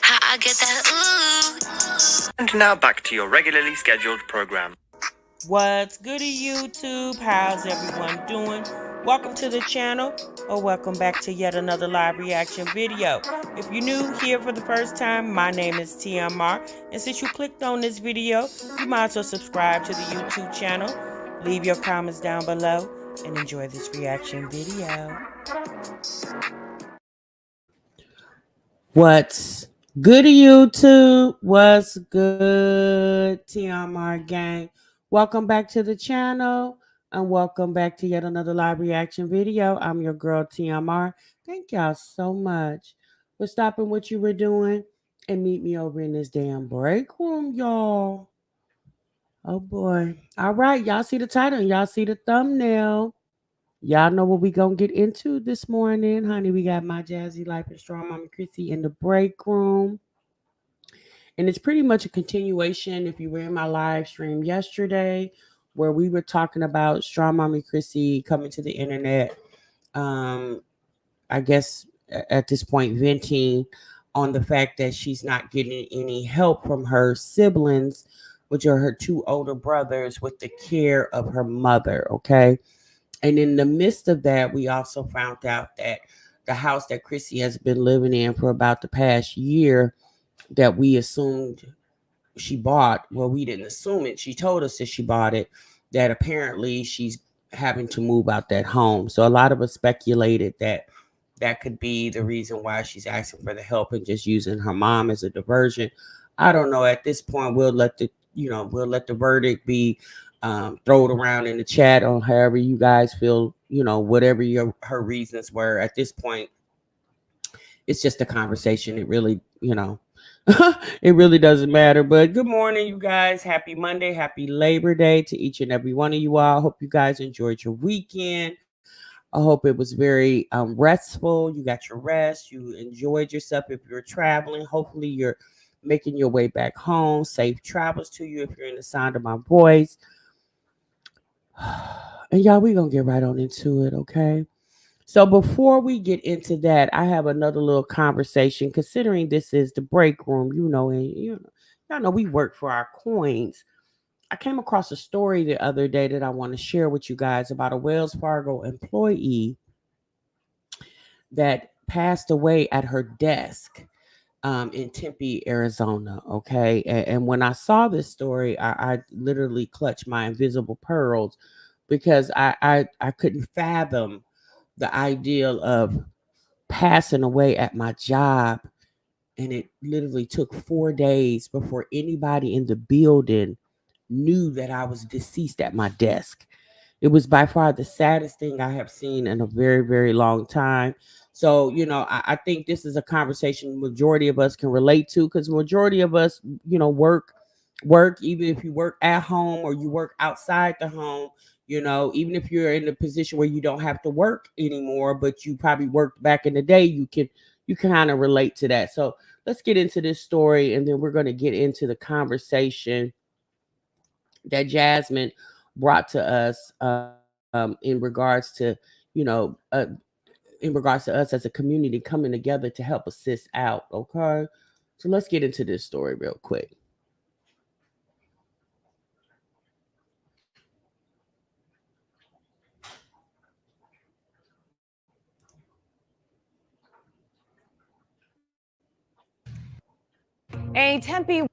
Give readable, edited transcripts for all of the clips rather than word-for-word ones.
How I get that ooh. And now back to your regularly scheduled program. What's goody YouTube? How's everyone doing? Welcome to the channel, or welcome back to yet another live reaction video. If you're new here for the first time, my name is TMR, and since you clicked on this video, you might as well subscribe to the YouTube channel, leave your comments down below, and enjoy this reaction video. What's goody YouTube? What's good, TMR gang? Welcome back to the channel, and welcome back to yet another live reaction video. I'm your girl TMR. Thank y'all so much for stopping what you were doing and meet me over in this damn break room, y'all. Oh boy. All right, y'all see the title, y'all see the thumbnail. Y'all know what we gonna get into this morning, honey. We got my Jazzy Life and Strong Mama Chrissy in the break room. And it's pretty much a continuation, if you were in my live stream yesterday, where we were talking about Strong Mommy Chrissy coming to the internet. I guess at this point, venting on the fact that she's not getting any help from her siblings, which are her two older brothers, with the care of her mother. Okay. And in the midst of that, we also found out that the house that Chrissy has been living in for about the past year, that we assumed she bought, well, we didn't assume it. She told us that she bought it, that apparently she's having to move out that home. So a lot of us speculated that that could be the reason why she's asking for the help and just using her mom as a diversion. I don't know. At this point, we'll let the verdict be thrown around in the chat on however you guys feel, whatever her reasons were. At this point, it's just a conversation. It really, it really doesn't matter. But good morning, you guys. Happy Monday. Happy Labor Day to each and every one of you all. Hope you guys enjoyed your weekend. I hope it was very restful. You got your rest. You enjoyed yourself. If you're traveling, hopefully you're making your way back home. Safe travels to you if you're in the sound of my voice. And y'all, we're going to get right on into it, okay? So before we get into that, I have another little conversation. Considering this is the break room, y'all know we work for our coins. I came across a story the other day that I want to share with you guys about a Wells Fargo employee that passed away at her desk in Tempe, Arizona. Okay. And when I saw this story, I literally clutched my invisible pearls because I couldn't fathom the ideal of passing away at my job. And it literally took 4 days before anybody in the building knew that I was deceased at my desk. It was by far the saddest thing I have seen in a very, very long time. So, I think this is a conversation majority of us can relate to, because majority of us, work, even if you work at home or you work outside the home, even if you're in a position where you don't have to work anymore, but you probably worked back in the day, you can kind of relate to that. So let's get into this story, and then we're going to get into the conversation that Jasmine brought to us in regards to, in regards to us as a community coming together to help assist out. Okay. So let's get into this story real quick. A Tempe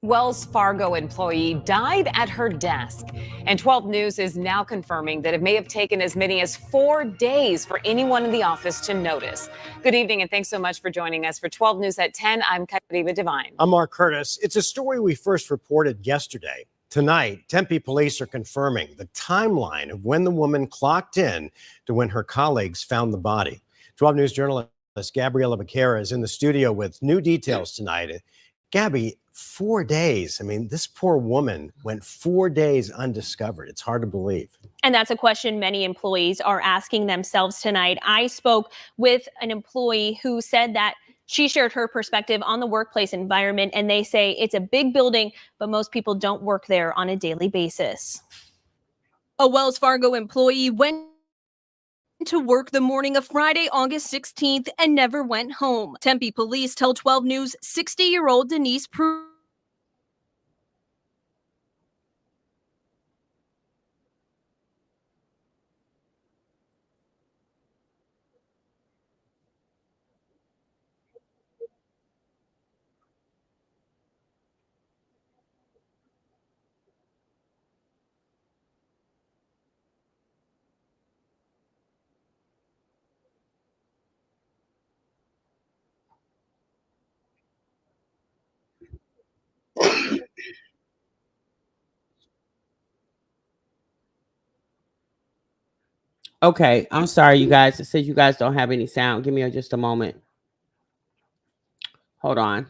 Wells Fargo employee died at her desk. And 12 News is now confirming that it may have taken as many as 4 days for anyone in the office to notice. Good evening, and thanks so much for joining us for 12 News at 10. I'm Kariba Devine. I'm Mark Curtis. It's a story we first reported yesterday. Tonight, Tempe police are confirming the timeline of when the woman clocked in to when her colleagues found the body. 12 News journalist Gabriela Becerra is in the studio with new details tonight. Gabby, 4 days. I mean, this poor woman went 4 days undiscovered. It's hard to believe. And that's a question many employees are asking themselves tonight. I spoke with an employee who said that she shared her perspective on the workplace environment, and they say it's a big building, but most people don't work there on a daily basis. A Wells Fargo employee went to work the morning of Friday, August 16th and never went home. Tempe police tell 12 News 60-year-old Denise Prudhomme Okay, I'm sorry, you guys. It says you guys don't have any sound. Give me just a moment. Hold on.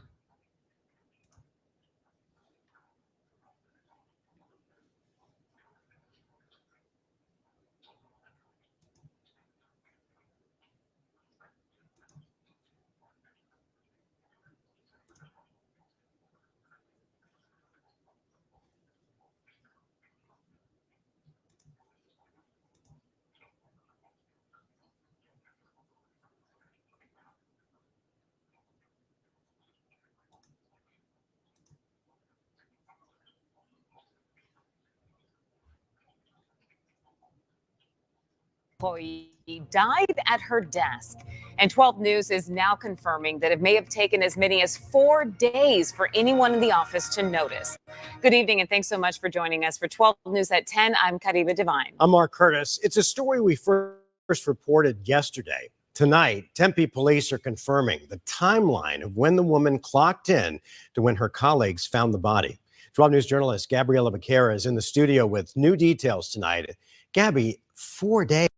Employee died at her desk. And 12 News is now confirming that it may have taken as many as 4 days for anyone in the office to notice. Good evening, and thanks so much for joining us for 12 News at 10. I'm Kariba Devine. I'm Mark Curtis. It's a story we first reported yesterday. Tonight, Tempe police are confirming the timeline of when the woman clocked in to when her colleagues found the body. 12 News journalist Gabriela Becerra is in the studio with new details tonight. Gabby, 4 days.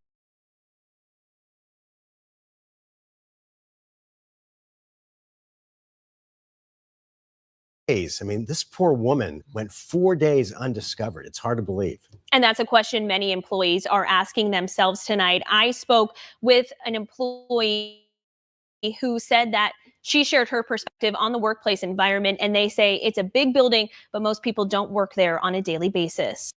I mean, this poor woman went 4 days undiscovered. It's hard to believe. And that's a question many employees are asking themselves tonight. I spoke with an employee who said that she shared her perspective on the workplace environment, and they say it's a big building, but most people don't work there on a daily basis.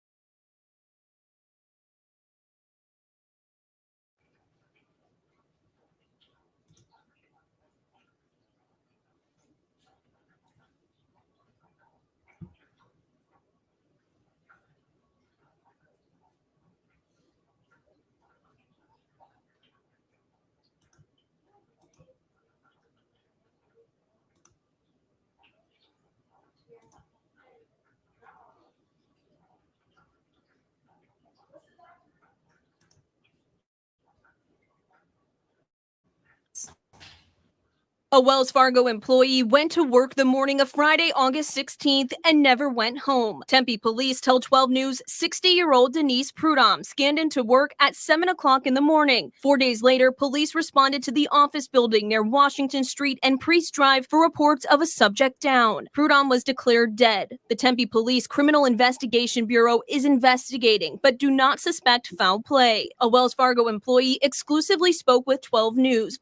A Wells Fargo employee went to work the morning of Friday, August 16th and never went home. Tempe police tell 12 News 60-year-old Denise Prudhomme scanned into work at 7 o'clock in the morning. 4 days later, police responded to the office building near Washington Street and Priest Drive for reports of a subject down. Prudhomme was declared dead. The Tempe Police Criminal Investigation Bureau is investigating, but do not suspect foul play. A Wells Fargo employee exclusively spoke with 12 News,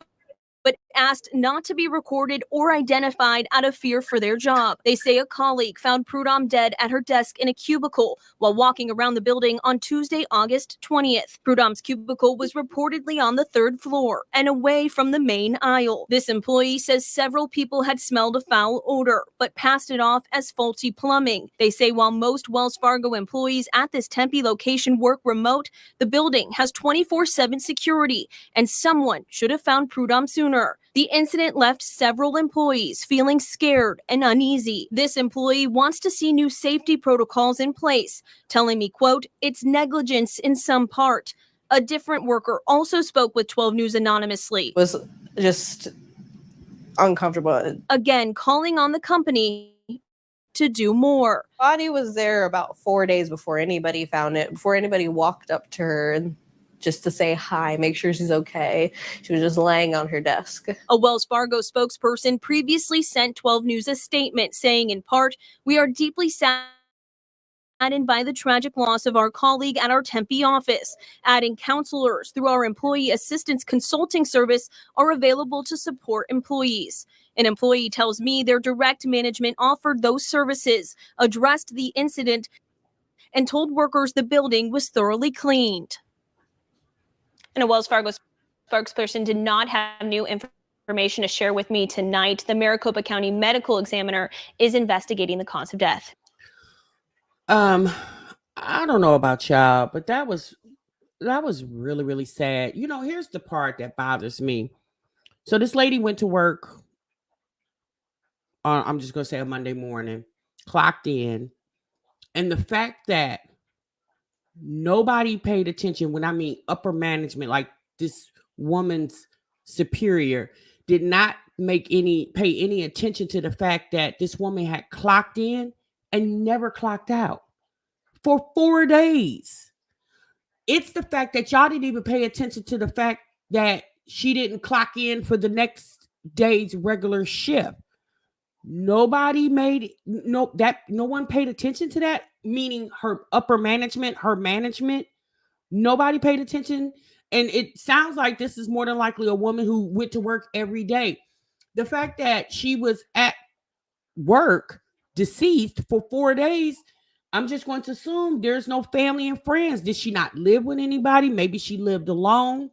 but asked not to be recorded or identified out of fear for their job. They say a colleague found Prudhomme dead at her desk in a cubicle while walking around the building on Tuesday, August 20th. Prudhomme's cubicle was reportedly on the 3rd floor and away from the main aisle. This employee says several people had smelled a foul odor, but passed it off as faulty plumbing. They say while most Wells Fargo employees at this Tempe location work remote, the building has 24/7 security, and someone should have found Prudhomme sooner. The incident left several employees feeling scared and uneasy. This employee wants to see new safety protocols in place, telling me, quote, "It's negligence in some part." A different worker also spoke with 12 News anonymously. It was just uncomfortable. Again, calling on the company to do more. Body was there about 4 days before anybody found it, before anybody walked up to her and just to say hi, make sure she's okay. She was just laying on her desk. A Wells Fargo spokesperson previously sent 12 News a statement saying, in part, "We are deeply saddened by the tragic loss of our colleague at our Tempe office," adding counselors through our employee assistance consulting service are available to support employees. An employee tells me their direct management offered those services, addressed the incident, and told workers the building was thoroughly cleaned. And a Wells Fargo spokesperson did not have new information to share with me tonight. The Maricopa County Medical Examiner is investigating the cause of death. I don't know about y'all, but that was really, really sad. Here's the part that bothers me. So this lady went to work on, I'm just gonna say, a Monday morning, clocked in, and the fact that nobody paid attention, when I mean upper management, like this woman's superior, did not pay any attention to the fact that this woman had clocked in and never clocked out for 4 days. It's the fact that y'all didn't even pay attention to the fact that she didn't clock in for the next day's regular shift. Nobody made no one paid attention to that, meaning her upper management, her management. Nobody paid attention. And it sounds like this is more than likely a woman who went to work every day. The fact that she was at work deceased for 4 days, I'm just going to assume there's no family and friends. Did she not live with anybody? Maybe she lived alone.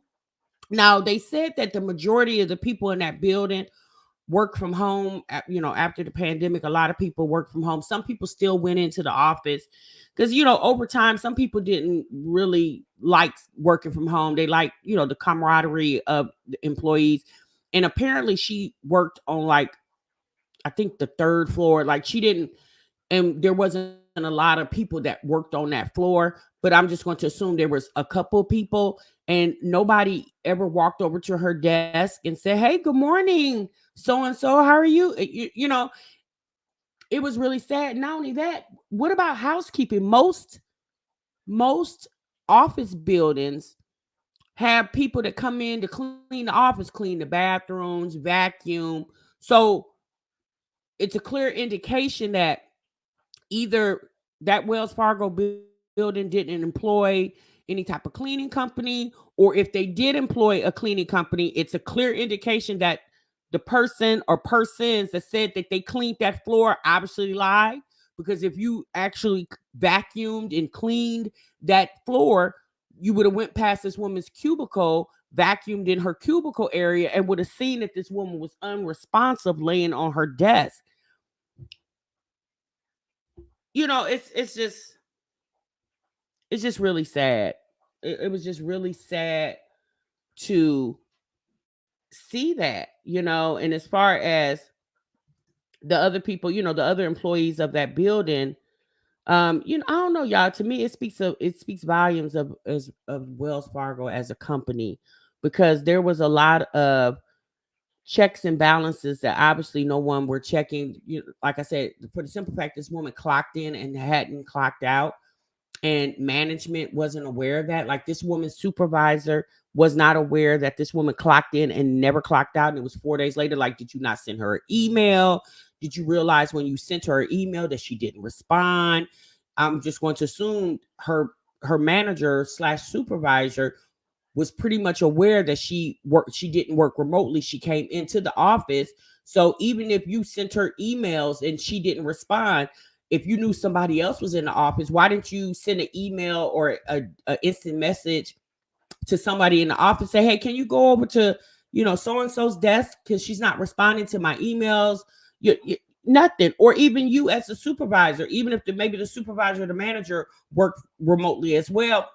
Now, they said that the majority of the people in that building work from home. After the pandemic, a lot of people work from home. Some people still went into the office because, over time, some people didn't really like working from home. They like, the camaraderie of the employees. And apparently she worked on, like, I think the third floor. Like, she didn't, and there wasn't a lot of people that worked on that floor, but I'm just going to assume there was a couple people, and nobody ever walked over to her desk and said, "Hey, good morning, so and so, how are you?" It was really sad. Not only that, what about housekeeping? Most office buildings have people that come in to clean the office, clean the bathrooms, vacuum. So it's a clear indication that either that Wells Fargo building didn't employ any type of cleaning company, or if they did employ a cleaning company, it's a clear indication that the person or persons that said that they cleaned that floor obviously lied. Because if you actually vacuumed and cleaned that floor, you would have went past this woman's cubicle, vacuumed in her cubicle area, and would have seen that this woman was unresponsive laying on her desk. It's just really sad. It was just really sad to see that, and as far as the other people, the other employees of that building, I don't know, y'all. To me, it speaks volumes of Wells Fargo as a company, because there was a lot of checks and balances that obviously no one were checking. Like I said, for the simple fact this woman clocked in and hadn't clocked out, and management wasn't aware of that. Like, this woman's supervisor was not aware that this woman clocked in and never clocked out, and it was 4 days later. Like, did you not send her an email? Did you realize when you sent her an email that she didn't respond? I'm just going to assume her manager / supervisor was pretty much aware that she didn't work remotely. She came into the office. So even if you sent her emails and she didn't respond, if you knew somebody else was in the office, why didn't you send an email or a instant message to somebody in the office? Say, hey, can you go over to, so-and-so's desk, because she's not responding to my emails? Nothing. Or even you as a supervisor, even if maybe the supervisor or the manager work remotely as well.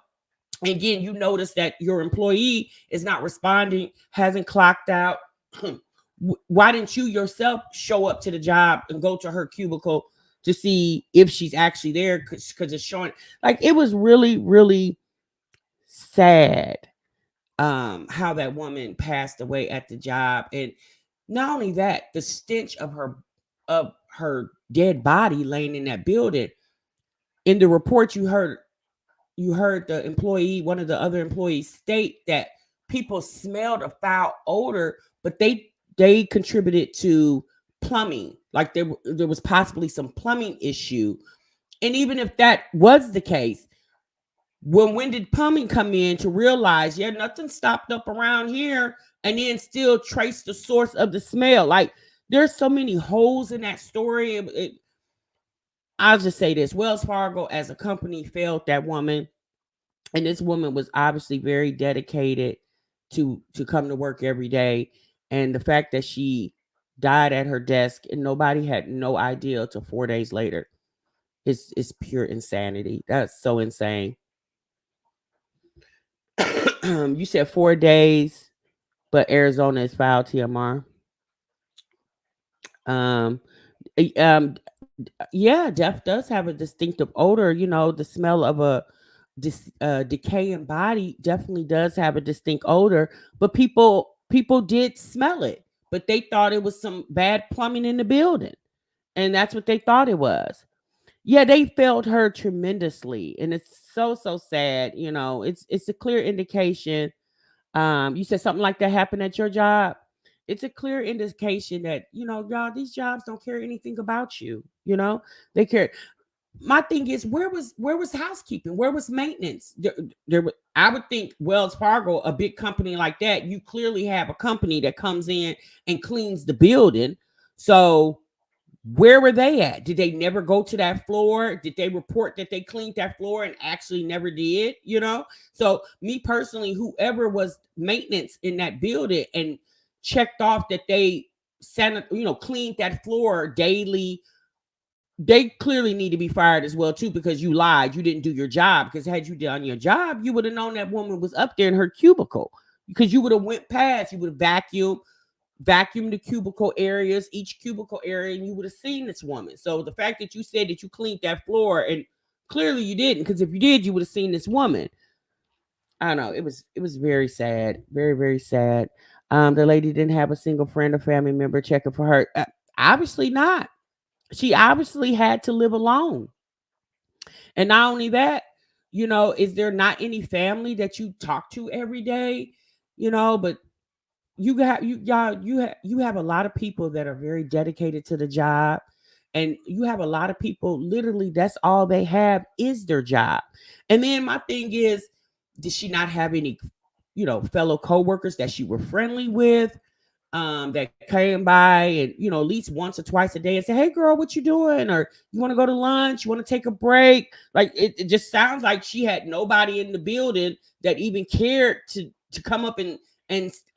And again, you notice that your employee is not responding, hasn't clocked out. Why didn't you yourself show up to the job and go to her cubicle to see if she's actually there? Because it's showing, like, it was really, really sad how that woman passed away at the job. And not only that, the stench of her dead body laying in that building. In the report, you heard the employee, one of the other employees, state that people smelled a foul odor, but they contributed to plumbing. Like, there was possibly some plumbing issue. And even if that was the case, when did plumbing come in to realize, yeah, nothing stopped up around here, and then still trace the source of the smell? Like, there's so many holes in that story. I'll just say this: Wells Fargo as a company failed that woman. And this woman was obviously very dedicated to come to work every day. And the fact that she died at her desk and nobody had no idea till 4 days later is pure insanity. That's so insane. You said 4 days, but Arizona is filed TMR. Um, yeah, death does have a distinctive odor. You know, the smell of a decaying body definitely does have a distinct odor. But people did smell it, but they thought it was some bad plumbing in the building, and that's what they thought it was. Yeah, they failed her tremendously, and it's so sad. You know, it's a clear indication. You said something like that happened at your job. It's a clear indication that, you know, y'all, these jobs don't care anything about you. You know, they care. My thing is, where was housekeeping? Where was maintenance? I would think Wells Fargo, a big company like that, you clearly have a company that comes in and cleans the building. So where were they at? Did they never go to that floor? Did they report that they cleaned that floor and actually never did? You know? So me personally, whoever was maintenance in that building and checked off that they cleaned that floor daily, they clearly need to be fired as well too, because you lied. You didn't do your job. Because had you done your job, you would have known that woman was up there in her cubicle, because you would have went past. You would have vacuum the cubicle areas, each cubicle area, and you would have seen this woman. So the fact that you said that you cleaned that floor, and clearly you didn't, because if you did, you would have seen this woman. I don't know. It was very sad, very very sad. The lady didn't have a single friend or family member checking for her. Obviously not. She obviously had to live alone. And not only that, you know, is there not any family that you talk to every day? You know, but you have a lot of people that are very dedicated to the job, and you have a lot of people literally that's all they have is their job. And then my thing is, did she not have any, you know, fellow coworkers that she were friendly with, that came by and, you know, at least once or twice a day and say, hey girl, what you doing? Or you want to go to lunch? You want to take a break? Like it just sounds like she had nobody in the building that even cared to come up and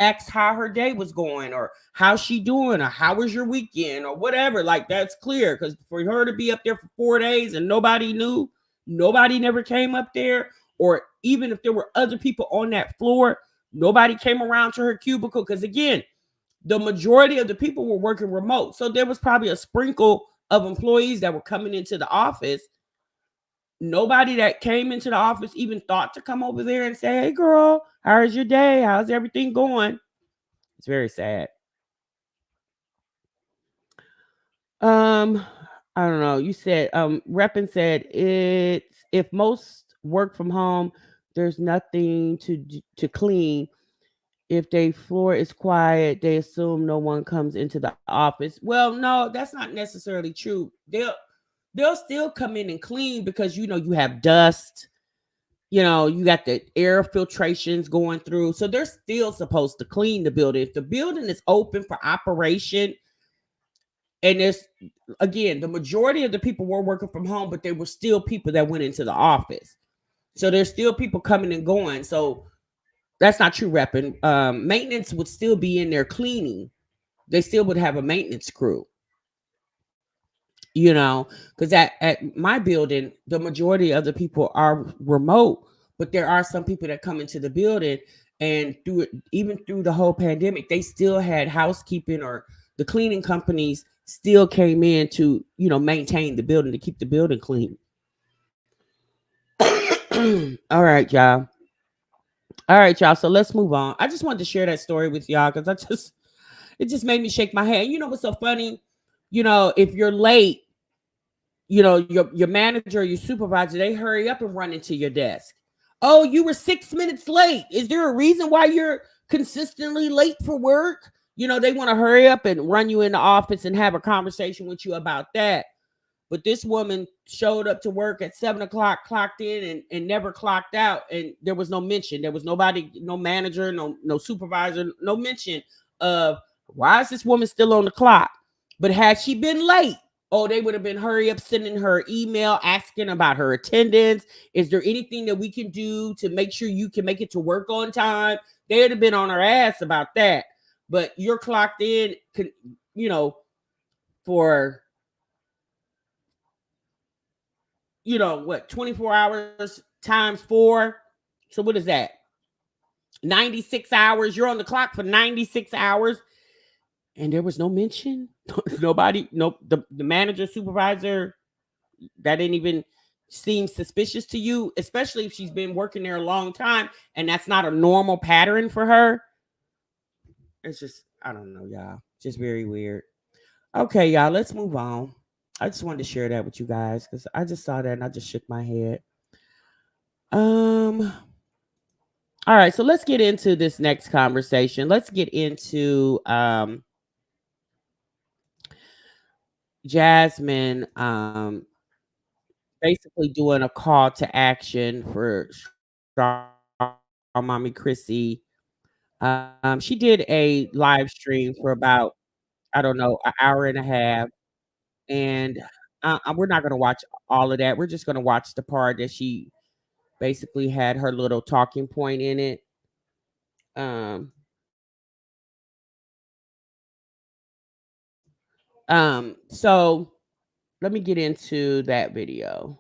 ask how her day was going, or how's she doing, or how was your weekend, or whatever. Like, that's clear, because for her to be up there for 4 days and nobody knew, nobody never came up there, or even if there were other people on that floor, nobody came around to her cubicle, because again, the majority of the people were working remote. So there was probably a sprinkle of employees that were coming into the office. Nobody that came into the office even thought to come over there and say, hey girl, how's your day? How's everything going? It's very sad. I don't know. You said, Reppin said it's, if most work from home, there's nothing to clean. If their floor is quiet, they assume no one comes into the office. Well, no, that's not necessarily true. They'll still come in and clean, because, you know, you have dust, you know, you got the air filtrations going through. So they're still supposed to clean the building. If the building is open for operation, and there's, again, the majority of the people were working from home, but there were still people that went into the office. So there's still people coming and going. So that's not true, Reppin. Maintenance would still be in there cleaning. They still would have a maintenance crew. You know, because at my building, the majority of the people are remote, but there are some people that come into the building, and even through the whole pandemic, they still had housekeeping, or the cleaning companies still came in to, you know, maintain the building, to keep the building clean. All right, y'all. All right, y'all. So let's move on. I just wanted to share that story with y'all, because it just made me shake my head. You know what's so funny? You know, if you're late, you know, your manager or your supervisor, they hurry up and run into your desk. Oh, you were 6 minutes late. Is there a reason why you're consistently late for work? You know, they want to hurry up and run you in the office and have a conversation with you about that. But this woman showed up to work at 7 o'clock, clocked in and never clocked out. And there was no mention. There was nobody, no manager, no supervisor, no mention of why is this woman still on the clock? But had she been late, Oh, they would have been hurry up sending her email asking about her attendance. Is there anything that we can do to make sure you can make it to work on time? They would have been on her ass about that. But you're clocked in, you know, for, you know, what, 24 hours times 4. So what is that? 96 hours. You're on the clock for 96 hours. And there was no mention. Nobody, no, the manager, supervisor, that didn't even seem suspicious to you, especially if she's been working there a long time and that's not a normal pattern for her. It's just, I don't know, y'all. Just very weird. Okay, y'all, let's move on. I just wanted to share that with you guys because I just saw that and I just shook my head. All right, so let's get into this next conversation. Let's get into Jasmine basically doing a call to action for Strong Mommy Chrissy. She did a live stream for about, I don't know, an hour and a half, and we're not going to watch all of that. We're just going to watch the part that she basically had her little talking point in it. So let me get into that video.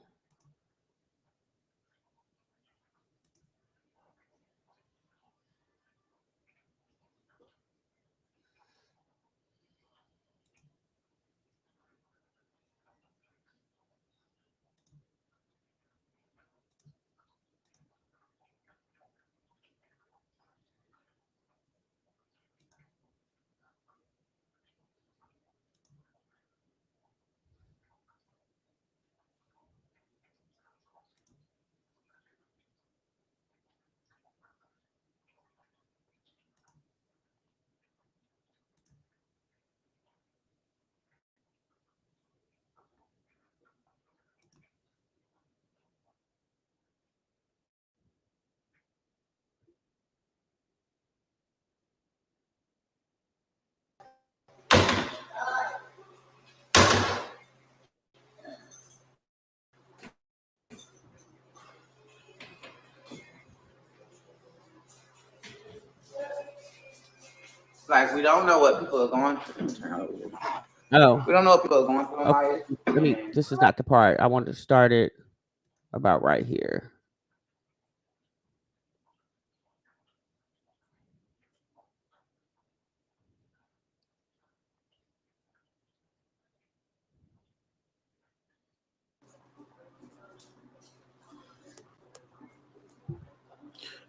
Like, we don't know what people are going through. Oh, We don't know what people are going through in okay. life. This is not the part. I wanted to start it about right here.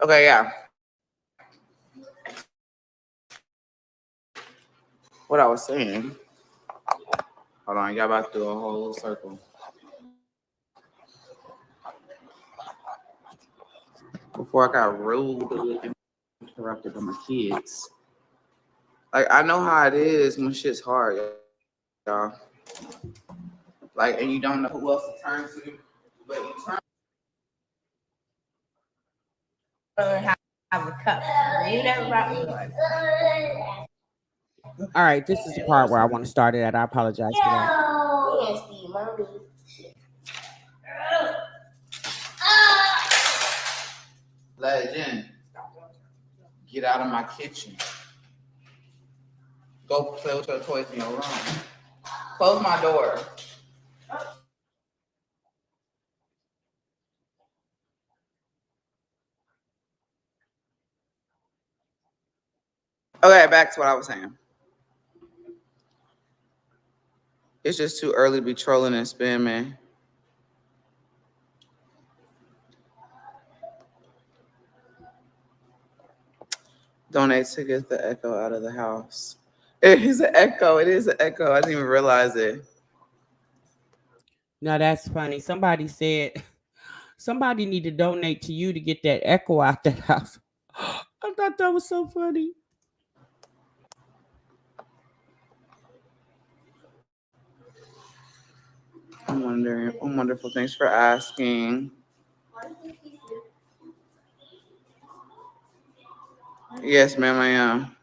Okay, yeah. What I was saying. Hold on, y'all about to do a whole circle. Before I got rude and interrupted by my kids. Like, I know how it is when shit's hard, y'all. Like, and you don't know who else to turn to, but you turn. Have a cup. You never brought me one. All right, this is the part where I want to start it at. I apologize for that. Legend, get out of my kitchen. Go play with your toys in your room. Close my door. Okay, back to what I was saying. It's just too early to be trolling and spamming. Donate to get the echo out of the house. It is an echo. It is an echo. I didn't even realize it. No, that's funny. Somebody said somebody need to donate to you to get that echo out that house. I thought that was so funny. I'm wondering. I'm wonderful. Thanks for asking. Yes, ma'am, I am.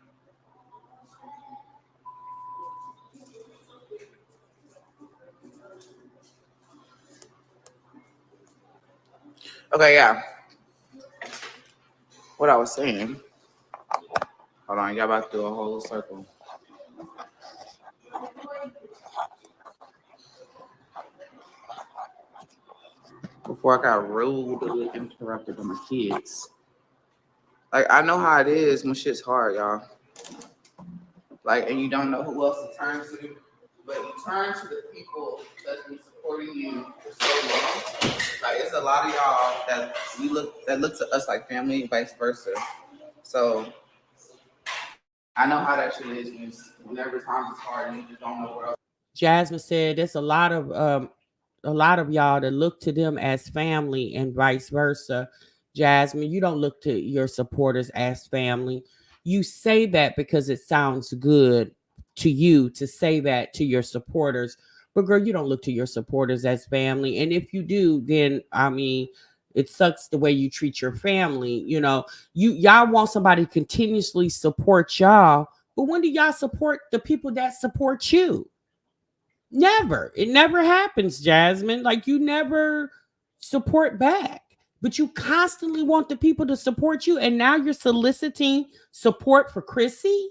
Okay, yeah. What I was saying. Hold on, y'all about to do a whole circle. Before I got rudely interrupted by my kids. Like, I know how it is when shit's hard, y'all. Like, and you don't know who else to turn to, but you turn to the people that's been supporting you for so long. Like, it's a lot of y'all that look to us like family and vice versa. So I know how that shit is whenever times is hard and you just don't know what else. Jasmine said there's a lot of y'all that look to them as family and vice versa. Jasmine, you don't look to your supporters as family. You say that because it sounds good to you to say that to your supporters. But girl, you don't look to your supporters as family. And if you do, then I mean, it sucks the way you treat your family. You know, y'all want somebody to continuously support y'all, but when do y'all support the people that support you? Never. It never happens, Jasmine. Like you never support back, but you constantly want the people to support you. And now you're soliciting support for Chrissy.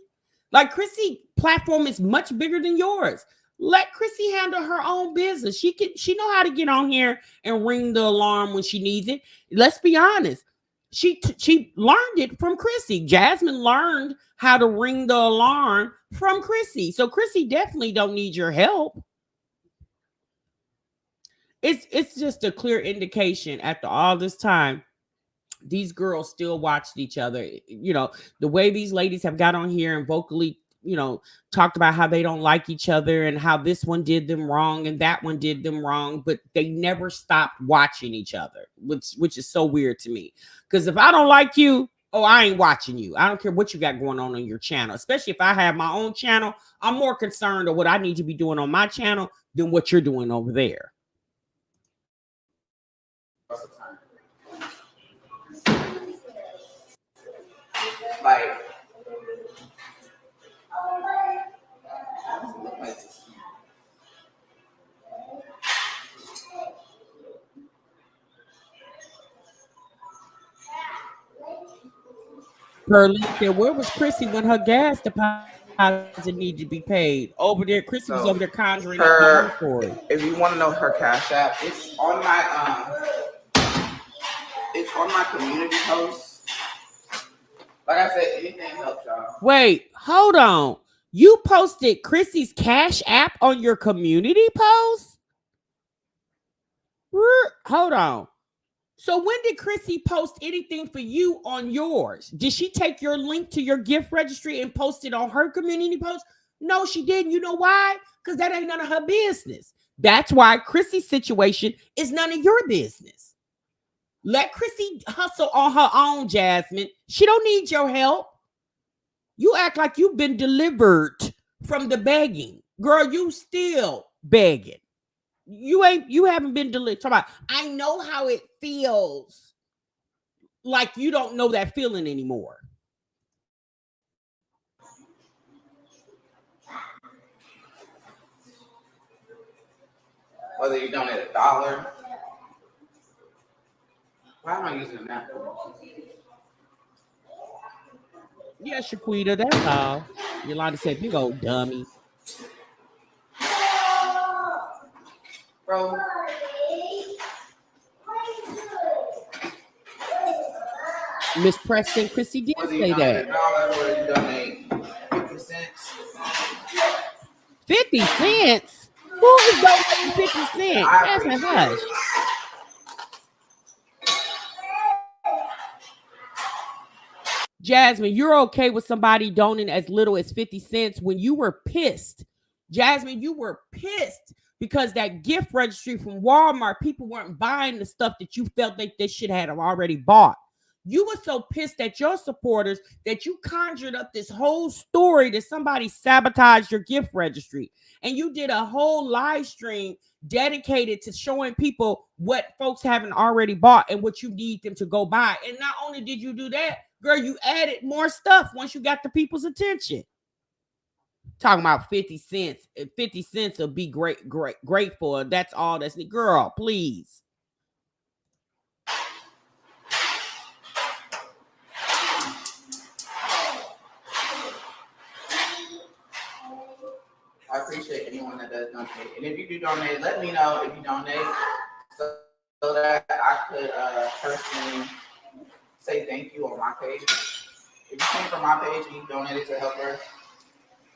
Like Chrissy platform is much bigger than yours. Let Chrissy handle her own business. She know how to get on here and ring the alarm when she needs it. Let's be honest. She learned it from Chrissy. Jasmine learned how to ring the alarm from Chrissy. So Chrissy definitely don't need your help. It's just a clear indication after all this time, these girls still watched each other. You know, the way these ladies have got on here and vocally, you know, talked about how they don't like each other and how this one did them wrong and that one did them wrong, but they never stopped watching each other, which is so weird to me. Because if I don't like you, oh, I ain't watching you. I don't care what you got going on your channel, especially if I have my own channel. I'm more concerned of what I need to be doing on my channel than what you're doing over there. Like, Pearlie said, where was Chrissy when her gas deposit needed to be paid? Over there, Chrissy was over there conjuring up her own story. If you want to know her Cash App, it's on my community post. Like I said, anything helps y'all. Wait, hold on. You posted Chrissy's Cash App on your community post? Hold on. So when did Chrissy post anything for you on yours? Did she take your link to your gift registry and post it on her community post? No, she didn't. You know why? Because that ain't none of her business. That's why Chrissy's situation is none of your business. Let Chrissy hustle on her own, Jasmine. She don't need your help. You act like you've been delivered from the begging. Girl, you still begging. You haven't been delivered. Talk about, I know how it feels. Like you don't know that feeling anymore. Whether you donate $1. Why am I using that? Yeah, Shaquita, that's all. Yolanda said, big old dummy. Bro. Miss Preston, Chrissy did say that. Whether you donate 50 cents. 50 cents? Who is donating 50 cents? That's my hush. Jasmine, you're okay with somebody donating as little as 50 cents when you were pissed. Jasmine, you were pissed because that gift registry from Walmart, people weren't buying the stuff that you felt like they should have already bought. You were so pissed at your supporters that you conjured up this whole story that somebody sabotaged your gift registry. And you did a whole live stream dedicated to showing people what folks haven't already bought and what you need them to go buy. And not only did you do that, girl, you added more stuff once you got the people's attention. Talking about 50 cents. 50 cents will be grateful. That's all that's needed. Girl, please. I appreciate anyone that does donate. And if you do donate, let me know if you donate so that I could personally say thank you on my page. If you came from my page and you donated to help her,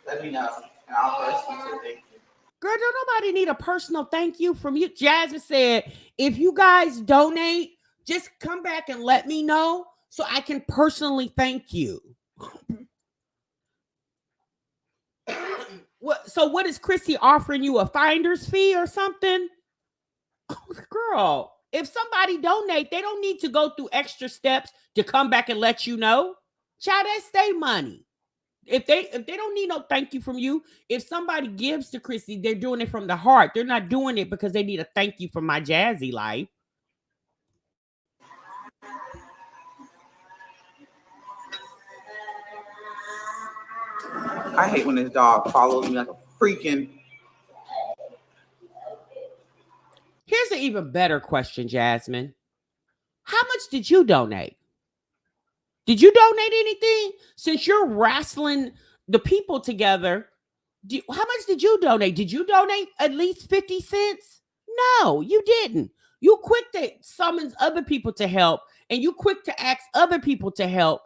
let me know and I'll personally say thank you. Girl, don't nobody need a personal thank you from you. Jasmine said, if you guys donate, just come back and let me know so I can personally thank you. What is Chrissy offering you, a finder's fee or something? Oh, girl, if somebody donate, they don't need to go through extra steps to come back and let you know. Child, that's their money. If they don't need no thank you from you, if somebody gives to Chrissy, they're doing it from the heart. They're not doing it because they need a thank you from my Jazzy Life. I hate when this dog follows me like a freaking. Here's an even better question, Jasmine. How much did you donate? Did you donate anything? Since you're wrestling the people together, how much did you donate? Did you donate at least 50 cents? No, you didn't. You quick to summons other people to help, and you quick to ask other people to help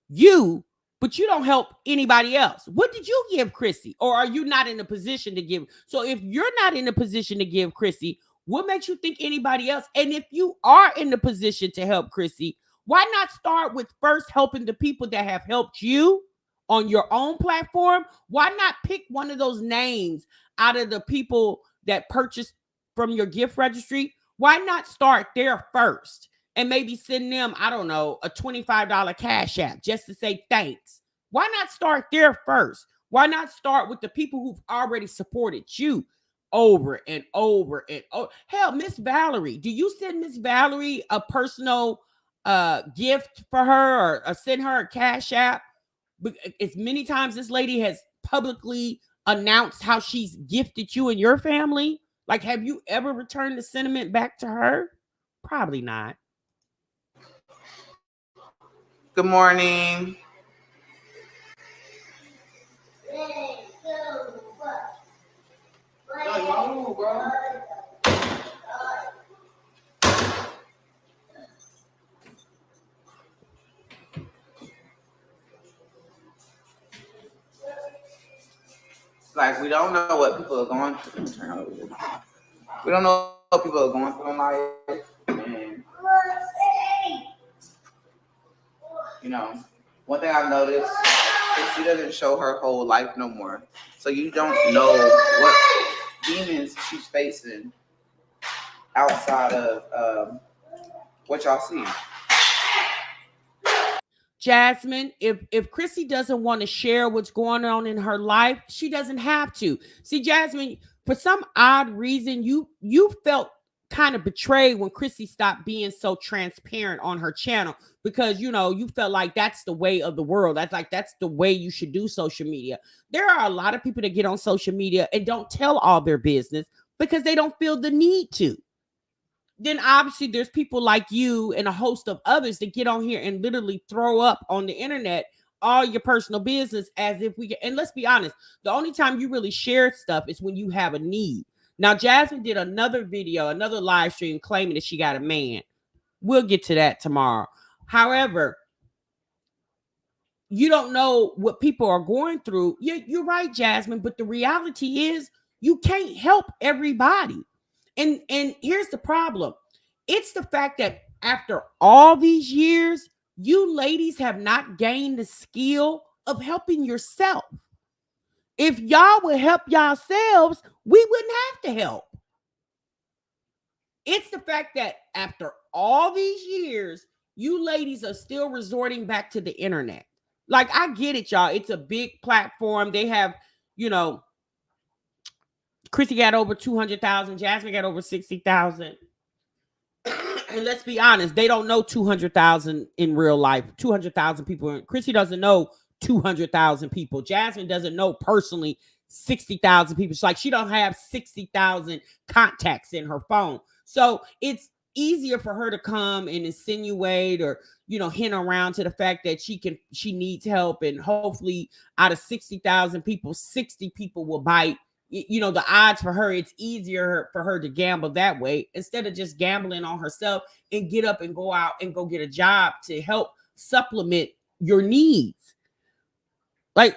you, but you don't help anybody else. What did you give Chrissy? Or are you not in a position to give? So if you're not in a position to give Chrissy, what makes you think anybody else? And if you are in the position to help Chrissy, why not start with first helping the people that have helped you on your own platform? Why not pick one of those names out of the people that purchased from your gift registry? Why not start there first and maybe send them, I don't know, a $25 cash app just to say thanks? Why not start there first? Why not start with the people who've already supported you over and over and over? Hell, Miss Valerie, do you send Miss Valerie a personal gift for her or send her a cash app? As many times this lady has publicly announced how she's gifted you and your family. Like, have you ever returned the sentiment back to her? Probably not. Good morning. Like, we don't know what people are going through. We don't know what people are going through in life. And, you know, one thing I've noticed is she doesn't show her whole life no more. So you don't know what demons she's facing outside of what y'all see. Jasmine, if Chrissy doesn't want to share what's going on in her life, she doesn't have to. See, Jasmine, for some odd reason, you felt kind of betrayed when Chrissy stopped being so transparent on her channel, because you felt like that's the way of the world. That's the way you should do social media. There are a lot of people that get on social media and don't tell all their business because they don't feel the need to. Then obviously there's people like you and a host of others that get on here and literally throw up on the internet all your personal business as if we get, and let's be honest, the only time you really share stuff is when you have a need. Now, Jasmine did another video, another live stream claiming that she got a man. We'll get to that tomorrow. However, you don't know what people are going through. You're right, Jasmine, but the reality is you can't help everybody. And here's the problem. It's the fact that after all these years, you ladies have not gained the skill of helping yourself. If y'all would help yourselves, we wouldn't have to help. It's the fact that after all these years, you ladies are still resorting back to the internet. Like, I get it, y'all. It's a big platform. They have, Chrissy got over 200,000. Jasmine got over 60,000. And let's be honest, they don't know 200,000 in real life. 200,000 people. Chrissy doesn't know 200,000 people. Jasmine doesn't know personally 60,000 people. It's like she don't have 60,000 contacts in her phone. So it's easier for her to come and insinuate or, hint around to the fact that she needs help. And hopefully out of 60,000 people, 60 people will bite the odds for her, it's easier for her to gamble that way instead of just gambling on herself and get up and go out and go get a job to help supplement your needs. Like,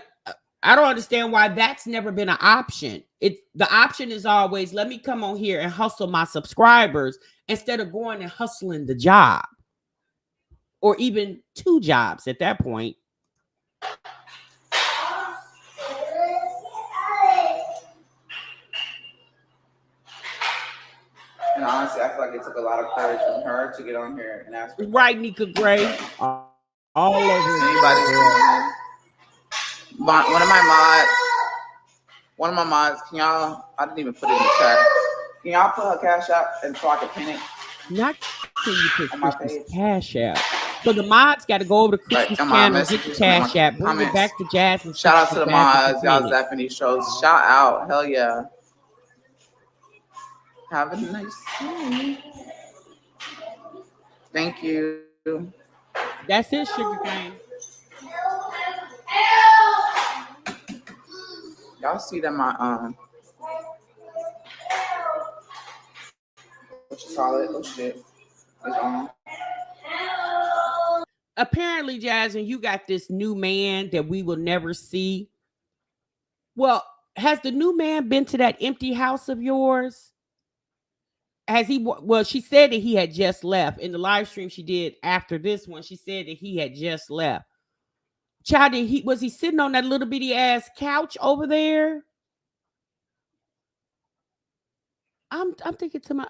I don't understand why that's never been an option. The option is always, let me come on here and hustle my subscribers instead of going and hustling the job, or even 2 jobs at that point. And honestly, I feel like it took a lot of courage from her to get on here and ask for Right, Nika Gray. All over anybody. One of my mods, can y'all, I didn't even put it in the chat. Can y'all put her cash out and so I can pin it? Not can you put on my Chrissy's page? cash out. So the mods got to go over to Chrissy's channel, get the cash out, bring it back to Jasmine. Shout out to the mods, y'all zapping these shows. Shout out, hell yeah. Have a nice day. Thank you. That's it, Sugar Cane. Y'all see that my what you call it? Oh shit. It's on. Apparently, Jasmine, you got this new man that we will never see. Well, has the new man been to that empty house of yours? Has he? Well, she said that he had just left. In the live stream she did after this one, she said that he had just left. Child, was he sitting on that little bitty ass couch over there? I'm thinking to my,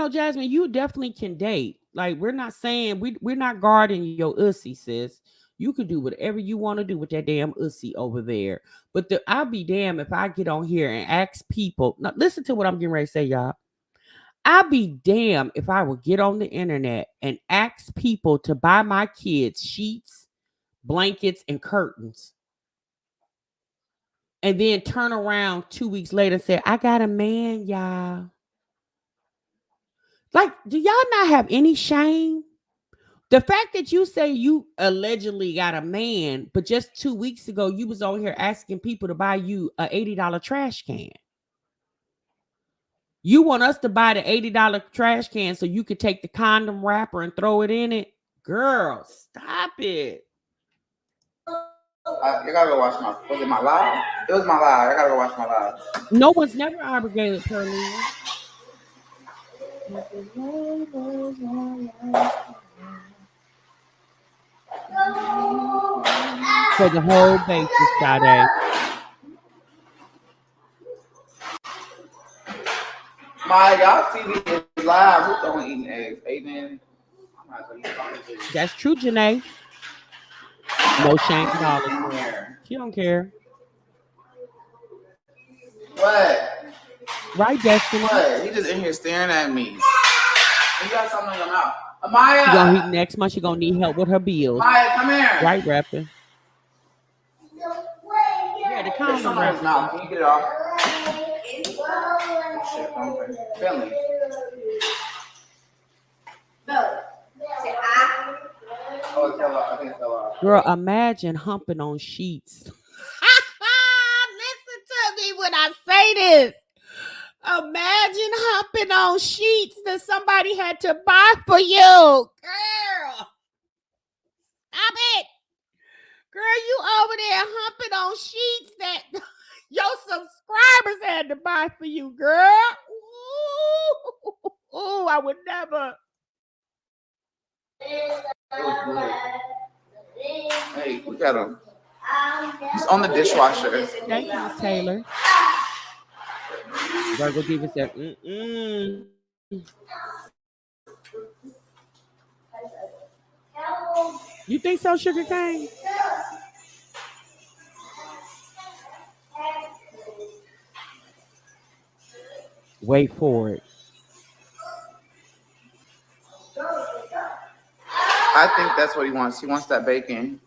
Jasmine, you definitely can date. Like, we're not saying we're not guarding your ussy, sis. You can do whatever you want to do with that damn ussy over there. But I'll be damned if I get on here and ask people. Now, listen to what I'm getting ready to say, y'all. I'll be damned if I would get on the internet and ask people to buy my kids sheets, blankets, and curtains, and then turn around 2 weeks later and say, I got a man, y'all. Like, do y'all not have any shame? The fact that you say you allegedly got a man, but just 2 weeks ago, you was on here asking people to buy you a $80 trash can. You want us to buy the $80 trash can so you could take the condom wrapper and throw it in it? Girl, stop it. You gotta go watch was it my live? It was my live. I gotta go watch my live. No one's never obligated per me. For the whole basis, Friday. Y'all see me live. Who's the one eating eggs? Aiden. That's true, Janae. No shame at all. She don't care. What? Right, Destiny. What? He just in here staring at me. You got something in your mouth. Amaya. She gonna eat next month. She gonna need help with her bills. Amaya, come here. Right, Raptor. Yeah, the condom wrapper. Mouth. Can you get it off? Shit, don't Billy. Oh, it fell off. I think it fell off. Girl, imagine humping on sheets. Listen to me when I say this. Imagine humping on sheets that somebody had to buy for you. Girl. Stop it. Girl, you over there humping on sheets that your subscribers had to buy for you, girl. Ooh, I would never. Hey, we got him. He's on the dishwasher. Thank you, Miss Taylor. Virgo Diva said, You think so, Sugar Cane? Wait for it. I think that's what he wants. He wants that bacon.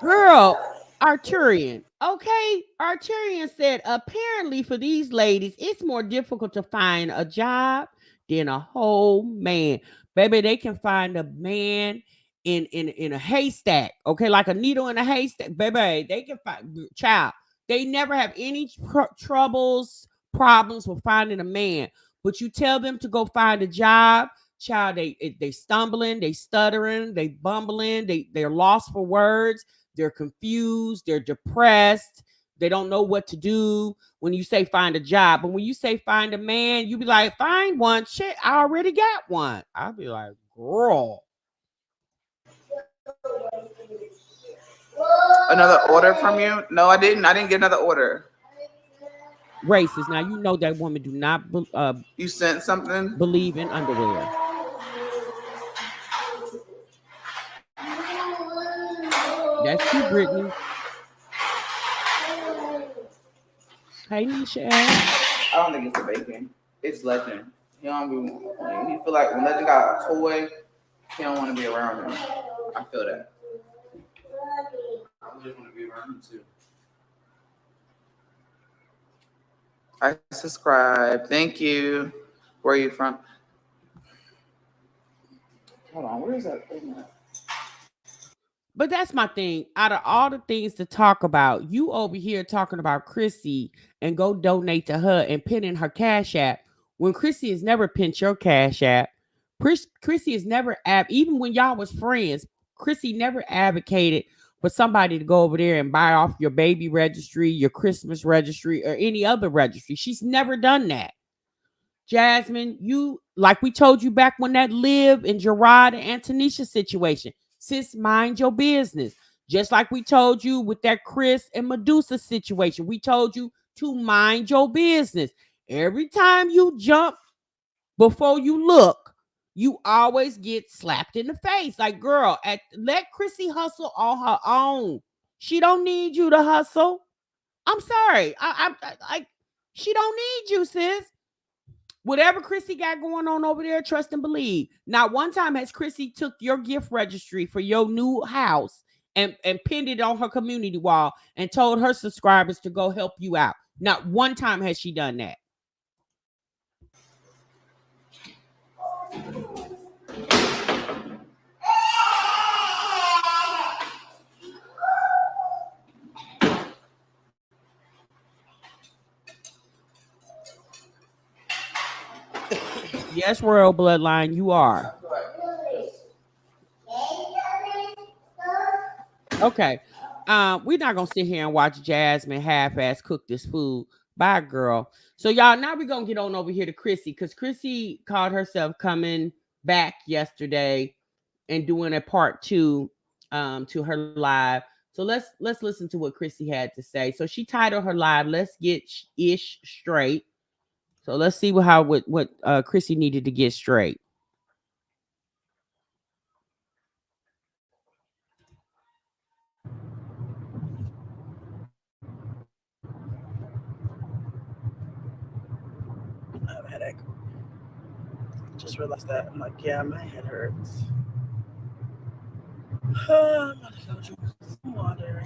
Girl, Arturian. Okay, Arturian said, apparently for these ladies, it's more difficult to find a job than a whole man. Baby, they can find a man in a haystack. Okay, like a needle in a haystack. Baby, they can find child. They never have any troubles, problems with finding a man. But you tell them to go find a job, child, they stumbling, they stuttering, they bumbling, they're lost for words, they're confused, they're depressed, they don't know what to do when you say find a job. But when you say find a man, you be like, find one. Shit, I already got one. I'll be like, girl. Another order from you? No, I didn't. I didn't get another order. Racist. Now you know that woman do not you sent something? Believe in underwear. That's you, Brittany. Hey, Nisha. I don't think it's a bacon. It's Legend. He don't be. He feel like when Legend got a toy, he don't want to be around him. I feel that. I just want to be around him too. I subscribe. Thank you. Where are you from? Hold on. Where is that? But that's my thing. Out of all the things to talk about, you over here talking about Chrissy and go donate to her and pinning her Cash App when Chrissy has never pinned your Cash App. Chrissy has never, even when y'all was friends, Chrissy never advocated for somebody to go over there and buy off your baby registry, your Christmas registry, or any other registry. She's never done that. Jasmine, you, like we told you back when that Liv and Gerard and Antonisha situation, sis, mind your business. Just like we told you with that Chris and Medusa situation, we told you to mind your business. Every time you jump before you look, you always get slapped in the face. Like, girl, let Chrissy hustle on her own. She don't need you to hustle. I'm sorry. She don't need you, sis. Whatever Chrissy got going on over there, trust and believe. Not one time has Chrissy took your gift registry for your new house and pinned it on her community wall and told her subscribers to go help you out. Not one time has she done that. Yes, royal bloodline, you are. Okay. We're not gonna sit here and watch Jasmine half-ass cook this food. Bye, girl. So y'all, now we're gonna get on over here to Chrissy, because Chrissy called herself coming back yesterday and doing a part 2 to her live. So let's listen to what Chrissy had to say. So she titled her live, "Let's Get Ish Straight." So let's see what Chrissy needed to get straight. I have a headache. Just realized that. I'm like, yeah, my head hurts. I'm about to go drink some water.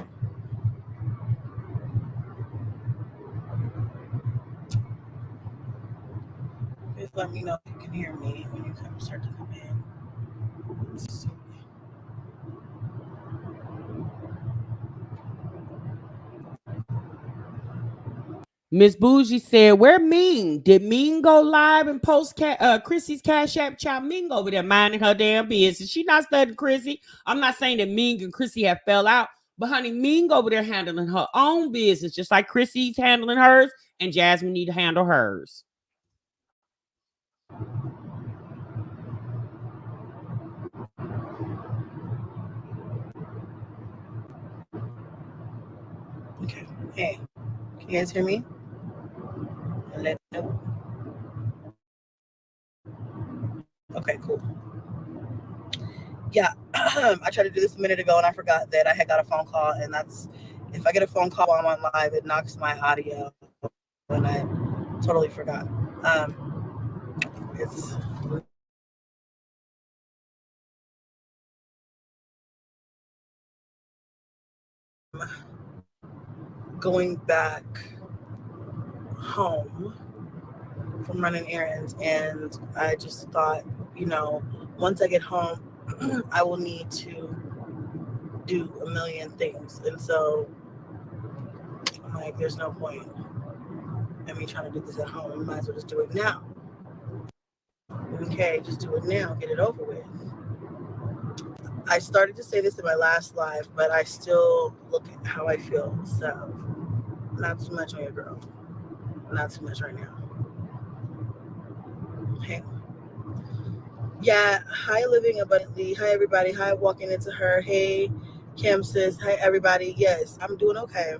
Please let me know if you can hear me when you start to come in. Let's see. Miss Bougie said, "Where Ming? Did Ming go live and post Chrissy's Cash App? Child, Ming over there minding her damn business. She not studying Chrissy. I'm not saying that Ming and Chrissy have fell out, but honey, Ming over there handling her own business, just like Chrissy's handling hers, and Jasmine need to handle hers." Okay. Hey, can you guys hear me? Let me know. Okay, cool. Yeah, I tried to do this a minute ago and I forgot that I had got a phone call, and that's, if I get a phone call while I'm on live, it knocks my audio, and I totally forgot. It's going back home from running errands, and I just thought, once I get home, I will need to do a million things, and so I'm like, like, there's no point in me trying to do this at home. We might as well just do it now. Okay, just do it now. Get it over with. I started to say this in my last live, but I still look at how I feel. So, not too much on your girl. Not too much right now. Okay. Yeah. Hi, Living Abundantly. Hi, everybody. Hi, Walking Into Her. Hey, Kim sis. Hi, everybody. Yes, I'm doing okay.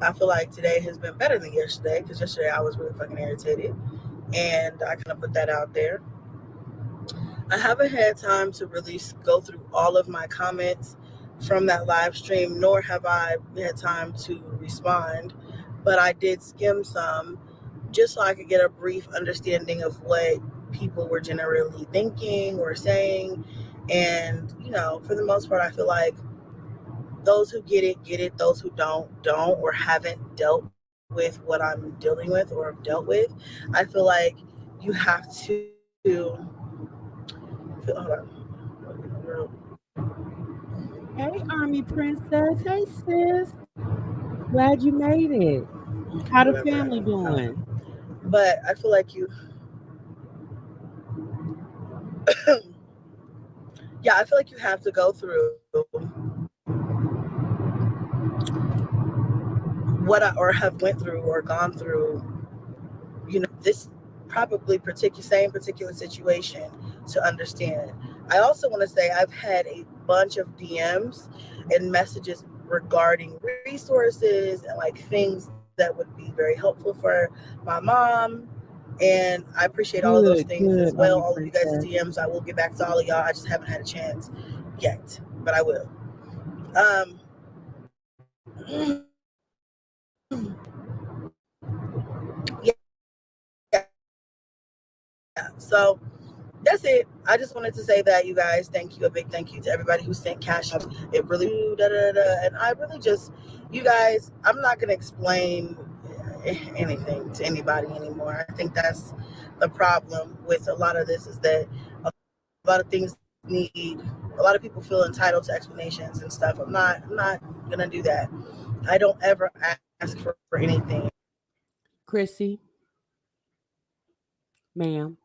I feel like today has been better than yesterday because yesterday I was really fucking irritated. And I kind of put that out there. I haven't had time to really go through all of my comments from that live stream, nor have I had time to respond, but I did skim some just so I could get a brief understanding of what people were generally thinking or saying. And, you know, for the most part, I feel like those who get it, get it. Those who don't, or haven't dealt with what I'm dealing with or have dealt with. I feel like you have to... Hold on. Hey, Army Princess. Hey, sis. Glad you made it. How the family doing? But I feel like you... yeah, I feel like you have to go through what I or have went through or gone through, you know, this probably same particular situation to understand. I also want to say I've had a bunch of DMs and messages regarding resources and like things that would be very helpful for my mom. And I appreciate all of those things as well. All of you guys' DMs. I will get back to all of y'all. I just haven't had a chance yet, but I will. Yeah. So that's it. I just wanted to say that, you guys, thank you. A big thank you to everybody who sent cash up. It really, and I really just, you guys, I'm not going to explain anything to anybody anymore. I think that's the problem with a lot of this, is that a lot of things a lot of people feel entitled to explanations and stuff. I'm not going to do that. I don't ever ask for anything. Chrissy, ma'am,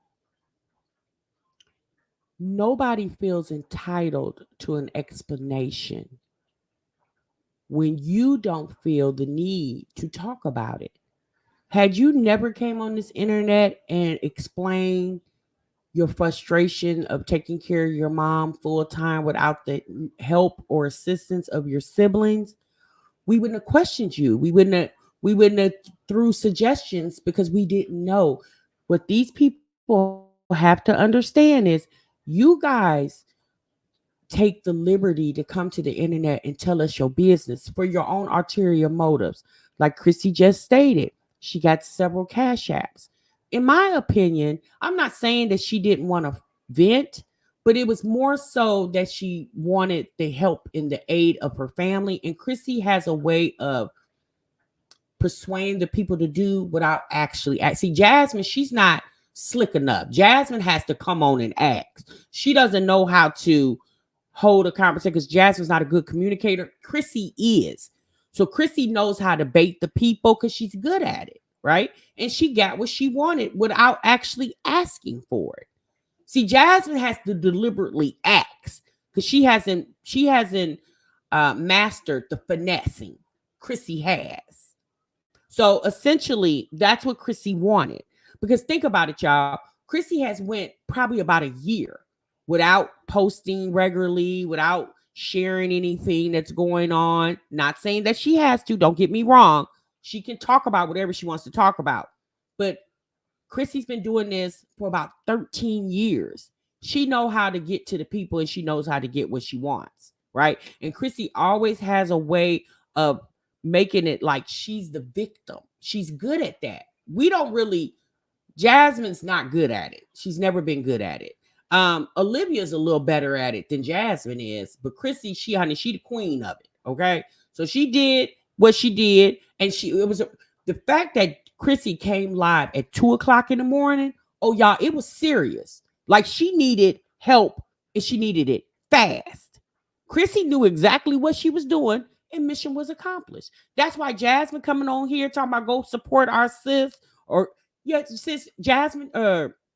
nobody feels entitled to an explanation when you don't feel the need to talk about it. Had you never came on this internet and explained your frustration of taking care of your mom full time without the help or assistance of your siblings, we wouldn't have questioned you. We wouldn't have threw suggestions because we didn't know. What these people have to understand is you guys take the liberty to come to the internet and tell us your business for your own ulterior motives. Like Chrissy just stated, she got several cash apps. In my opinion, I'm not saying that she didn't want to vent, but it was more so that she wanted the help and the aid of her family. And Chrissy has a way of persuading the people to do without actually see. Jasmine, she's not slick enough. Jasmine has to come on and ask. She doesn't know how to hold a conversation because Jasmine's not a good communicator. Chrissy is. So Chrissy knows how to bait the people because she's good at it, right? And she got what she wanted without actually asking for it. See, Jasmine has to deliberately ask because she hasn't mastered the finessing. Chrissy has. So essentially, that's what Chrissy wanted. Because think about it, y'all. Chrissy has went probably about a year without posting regularly, without sharing anything that's going on. Not saying that she has to, don't get me wrong. She can talk about whatever she wants to talk about. But Chrissy's been doing this for about 13 years. She knows how to get to the people and she knows how to get what she wants, right? And Chrissy always has a way of making it like she's the victim. She's good at that. We don't really... Jasmine's not good at it. She's never been good at it. Olivia's a little better at it than Jasmine is, but Chrissy, she the queen of it. Okay, so she did what she did, and the fact that Chrissy came live at 2:00 in the morning. Oh, y'all, it was serious. Like she needed help, and she needed it fast. Chrissy knew exactly what she was doing, and mission was accomplished. That's why Jasmine coming on here talking about go support our sis, or yeah, sis Jasmine,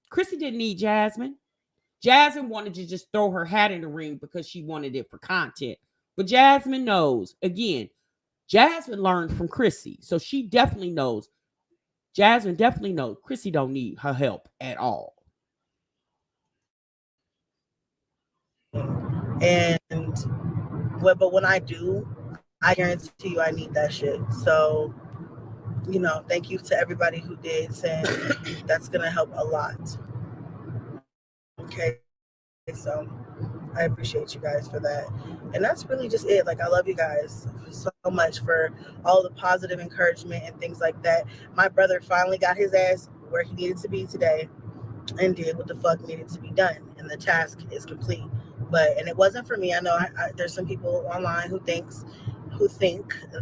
Chrissy didn't need Jasmine. Jasmine wanted to just throw her hat in the ring because she wanted it for content. But Jasmine knows, again, Jasmine learned from Chrissy. So she definitely knows. Jasmine definitely knows Chrissy don't need her help at all. And but when I do, I guarantee you I need that shit. So, you know, thank you to everybody who did send. That's gonna help a lot. Okay. So I appreciate you guys for that. And that's really just it. Like, I love you guys so much for all the positive encouragement and things like that. My brother finally got his ass where he needed to be today and did what the fuck needed to be done. And the task is complete. And it wasn't for me. I know there's some people online who think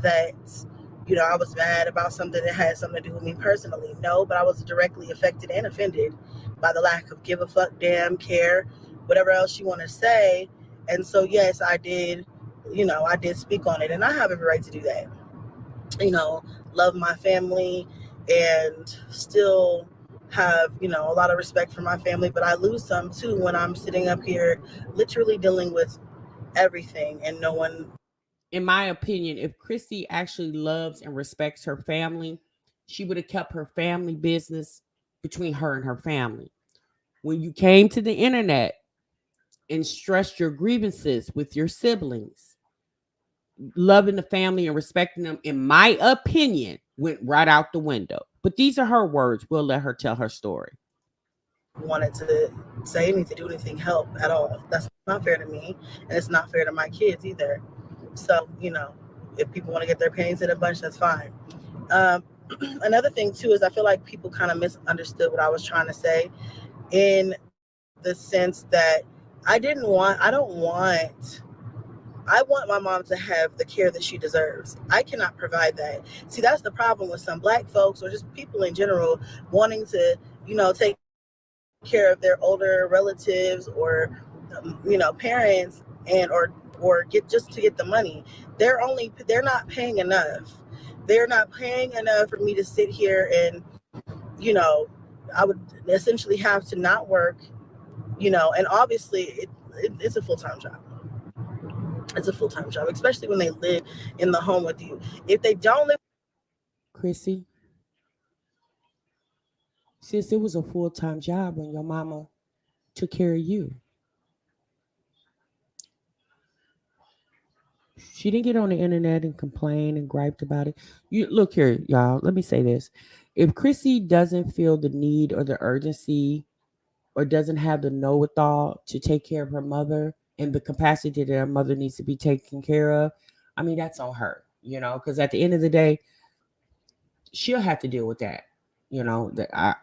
that, you know, I was mad about something that had something to do with me personally. No, but I was directly affected and offended by the lack of give a fuck, damn, care, whatever else you want to say. And so, yes, I did speak on it, and I have every right to do that. You know, love my family and still have, you know, a lot of respect for my family, but I lose some too when I'm sitting up here literally dealing with everything and no one. In my opinion, if Chrissy actually loves and respects her family, she would have kept her family business between her and her family. When you came to the internet and stressed your grievances with your siblings, loving the family and respecting them, in my opinion, went right out the window. But these are her words. We'll let her tell her story. Wanted to say anything, do anything, help at all. That's not fair to me, and it's not fair to my kids either. So, you know, if people want to get their panties in a bunch, that's fine. Another thing too is I feel like people kind of misunderstood what I was trying to say, in the sense that I want my mom to have the care that she deserves. I cannot provide that. See, that's the problem with some Black folks or just people in general wanting to, you know, take care of their older relatives or, you know, parents and or get just to get the money. They're not paying enough. They're not paying enough for me to sit here and, you know, I would essentially have to not work, you know, and obviously it's a full-time job. It's a full-time job, especially when they live in the home with you. If they don't live. Chrissy, sis, it was a full-time job when your mama took care of you. She didn't get on the internet and complain and griped about it. You look here, y'all. Let me say this. If Chrissy doesn't feel the need or the urgency or doesn't have the know-it-all to take care of her mother and the capacity that her mother needs to be taken care of, I mean, that's on her, you know, because at the end of the day, she'll have to deal with that. You know,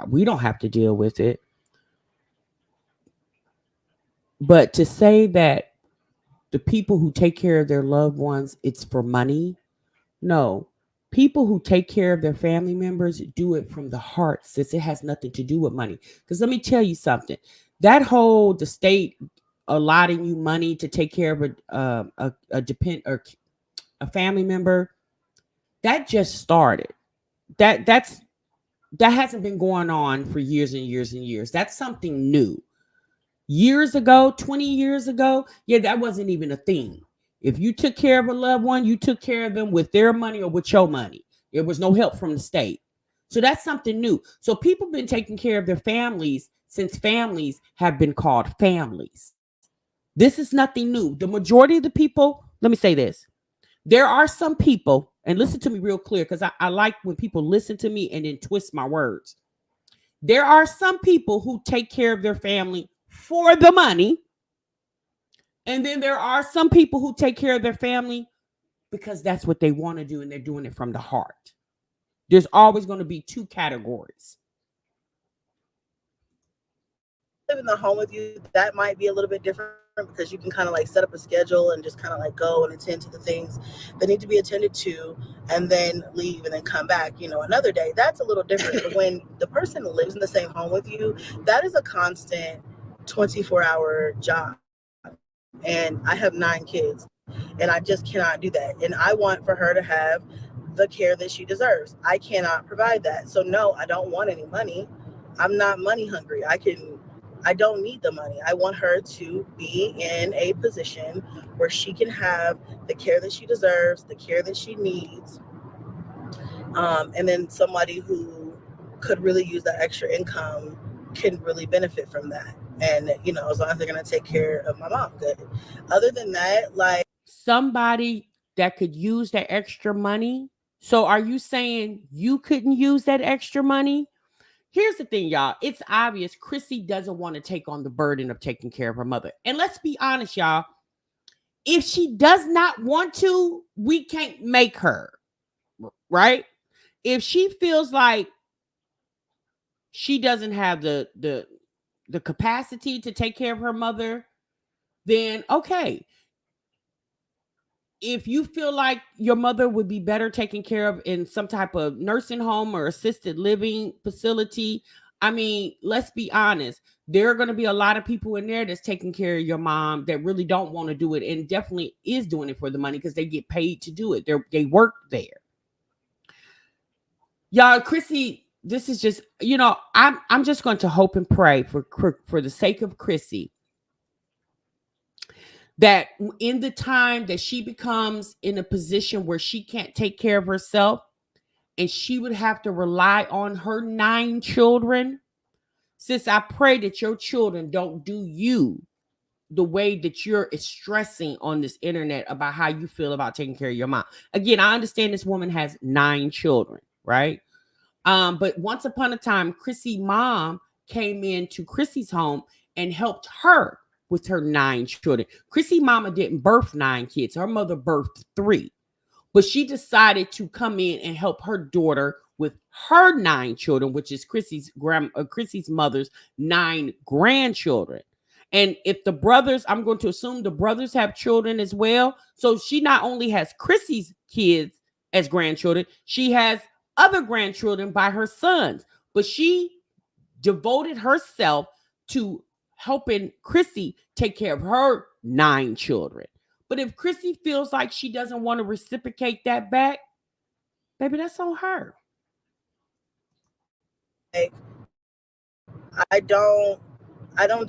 we don't have to deal with it. But to say that the people who take care of their loved ones, it's for money. No, people who take care of their family members do it from the heart, since it has nothing to do with money. Because let me tell you something, the state allotting you money to take care of a family member, that just started. That hasn't been going on for years and years and years. That's something new. Years ago, 20 years ago, yeah, that wasn't even a thing. If you took care of a loved one, you took care of them with their money or with your money. There was no help from the state. So that's something new. So people have been taking care of their families since families have been called families. This is nothing new. The majority of the people, let me say this. There are some people, and listen to me real clear, because I like when people listen to me and then twist my words. There are some people who take care of their family for the money. And then there are some people who take care of their family because that's what they want to do and they're doing it from the heart. There's always going to be two categories. Live in the home with you, that might be a little bit different because you can kind of like set up a schedule and just kind of like go and attend to the things that need to be attended to and then leave and then come back, you know, another day. That's a little different. But when the person lives in the same home with you, that is a constant 24-hour job. And I have 9 kids. And I just cannot do that. And I want for her to have the care that she deserves. I cannot provide that. So no, I don't want any money. I'm not money hungry. I don't need the money. I want her to be in a position where she can have the care that she deserves, the care that she needs. And then somebody who could really use that extra income can really benefit from that. And, as long as they're going to take care of my mom, good. Other than that, like, Somebody that could use that extra money. So are you saying you couldn't use that extra money? Here's the thing, y'all. It's obvious Chrissy doesn't want to take on the burden of taking care of her mother. And let's be honest, y'all. If she does not want to, we can't make her, right? If she feels like she doesn't have the capacity to take care of her mother, then okay. If you feel like your mother would be better taken care of in some type of nursing home or assisted living facility, I mean, let's be honest. There are going to be a lot of people in there that's taking care of your mom that really don't want to do it and definitely is doing it for the money because they get paid to do it. They work there. Y'all, Chrissy, this is just, I'm just going to hope and pray for the sake of Chrissy that in the time that she becomes in a position where she can't take care of herself and she would have to rely on her 9 children, sis, I pray that your children don't do you the way that you're stressing on this internet about how you feel about taking care of your mom. Again, I understand this woman has 9 children, right? But once upon a time, Chrissy's mom came into Chrissy's home and helped her with her 9 children. Chrissy's mama didn't birth 9 kids. Her mother birthed 3. But she decided to come in and help her daughter with her 9 children, which is Chrissy's mother's 9 grandchildren. And if the brothers, I'm going to assume the brothers have children as well. So she not only has Chrissy's kids as grandchildren, she has other grandchildren by her sons. But she devoted herself to helping Chrissy take care of her 9 children. But if Chrissy feels like she doesn't want to reciprocate that back, baby, that's on her. I don't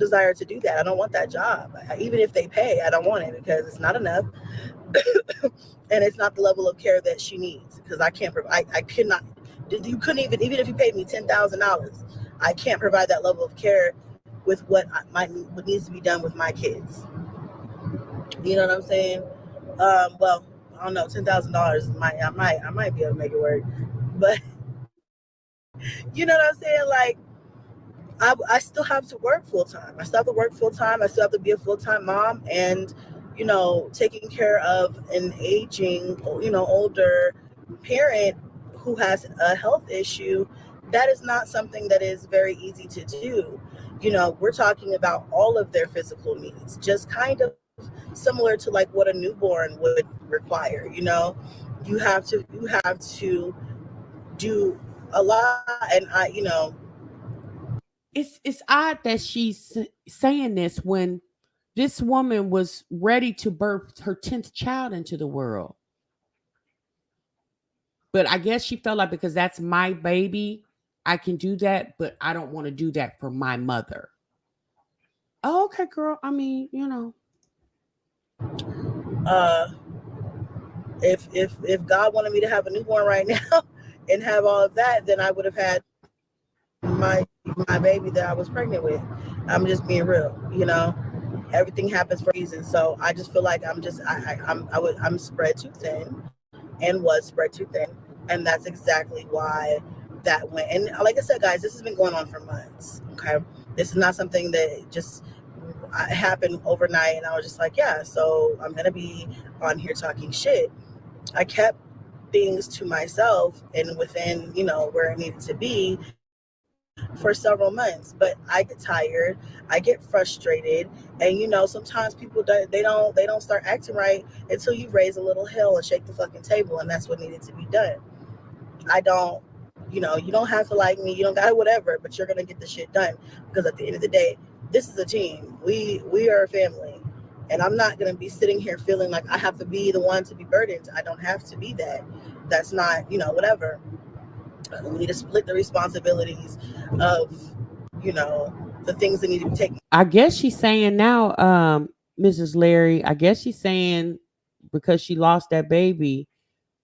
desire to do that. I don't want that job. Even if they pay, I don't want it because it's not enough. And it's not the level of care that she needs because I can't provide. I cannot. You couldn't even if you paid me $10,000, I can't provide that level of care with what needs to be done with my kids. You know what I'm saying? Well, I don't know. $10,000 I might be able to make it work, but you know what I'm saying? Like, I still have to work full time. I still have to work full time. I still have to be a full time mom, and taking care of an aging, older parent who has a health issue. That is not something that is very easy to do. We're talking about all of their physical needs, just kind of similar to like what a newborn would require. You have to do a lot, and It's odd that she's saying this when this woman was ready to birth her 10th child into the world. But I guess she felt like because that's my baby, I can do that, but I don't want to do that for my mother. Oh, okay, girl. I mean, if God wanted me to have a newborn right now and have all of that, then I would have had my baby that I was pregnant with. I'm just being real, everything happens for a reason. So I just feel like I'm spread too thin and was spread too thin. And that's exactly why that went. And like I said, guys, this has been going on for months. Okay. This is not something that just happened overnight. And I was just like, yeah, so I'm going to be on here talking shit. I kept things to myself and within, where it needed to be for several months. But I get tired, I get frustrated, and sometimes people don't start acting right until you raise a little hell and shake the fucking table, and that's what needed to be done. I don't, you don't have to like me, you don't got whatever, but you're gonna get the shit done because at the end of the day, this is a team. We are a family, And I'm not going to be sitting here feeling like I have to be the one to be burdened. I don't have to be that. That's not, whatever. We need to split the responsibilities of, the things that need to be taken. I guess she's saying now, Mrs. Larry, I guess she's saying because she lost that baby,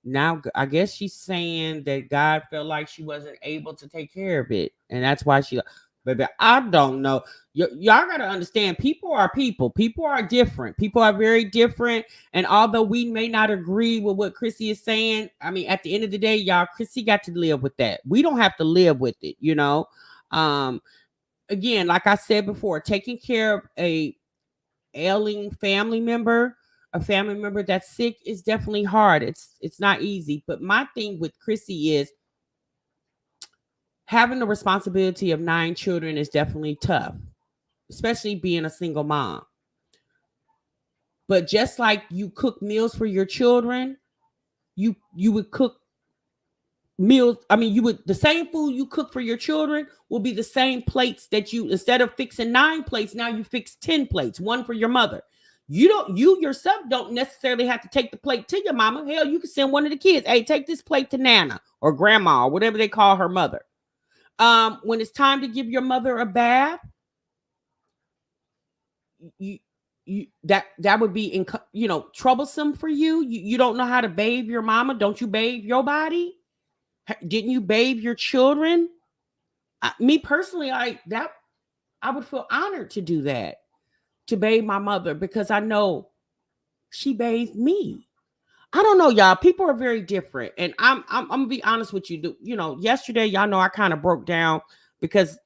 now I guess she's saying that God felt like she wasn't able to take care of it. And that's why baby, I don't know. Y'all got to understand, people are people. People are different. People are very different. And although we may not agree with what Chrissy is saying, I mean, at the end of the day, y'all, Chrissy got to live with that. We don't have to live with it, Again, like I said before, taking care of a ailing family member, a family member that's sick, is definitely hard. It's not easy. But my thing with Chrissy is having the responsibility of 9 children is definitely tough, especially being a single mom. But just like you cook meals for your children, you would cook meals. I mean, the same food you cook for your children will be the same plates that instead of fixing 9 plates, now you fix 10 plates, one for your mother. You yourself don't necessarily have to take the plate to your mama. Hell, you can send one of the kids, hey, take this plate to Nana or grandma or whatever they call her mother. When it's time to give your mother a bath, that would be troublesome for you. You don't know how to bathe your mama. Don't you bathe your body? Didn't you bathe your children? Me personally, I would feel honored to do that, to bathe my mother, because I know she bathed me. I don't know, y'all. People are very different, and I'm gonna be honest with you. Yesterday, y'all know I kind of broke down because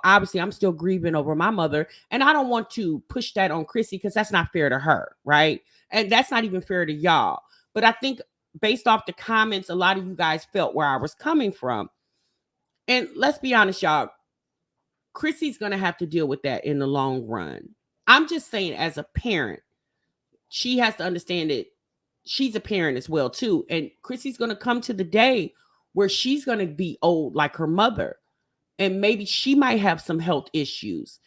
obviously I'm still grieving over my mother, and I don't want to push that on Chrissy because that's not fair to her, right? And that's not even fair to y'all. But I think based off the comments, a lot of you guys felt where I was coming from, and let's be honest, y'all. Chrissy's gonna have to deal with that in the long run. I'm just saying, as a parent, she has to understand that she's a parent as well too, and Chrissy's going to come to the day where she's going to be old like her mother, and maybe she might have some health issues.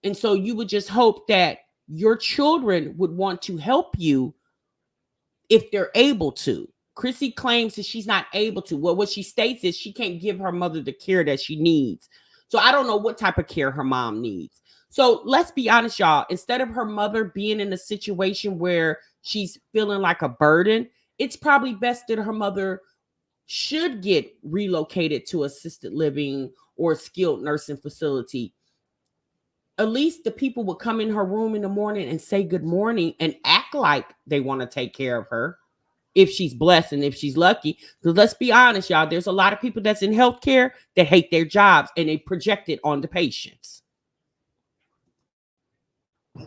And so you would just hope that your children would want to help you if they're able to. Chrissy claims that she's not able to. Well, what she states is she can't give her mother the care that she needs. So I don't know what type of care her mom needs. So let's be honest, y'all. Instead of her mother being in a situation where she's feeling like a burden, it's probably best that her mother should get relocated to assisted living or skilled nursing facility. At least the people would come in her room in the morning and say good morning and act like they want to take care of her, if she's blessed and if she's lucky. Because let's be honest, y'all, there's a lot of people that's in healthcare that hate their jobs and they project it on the patients.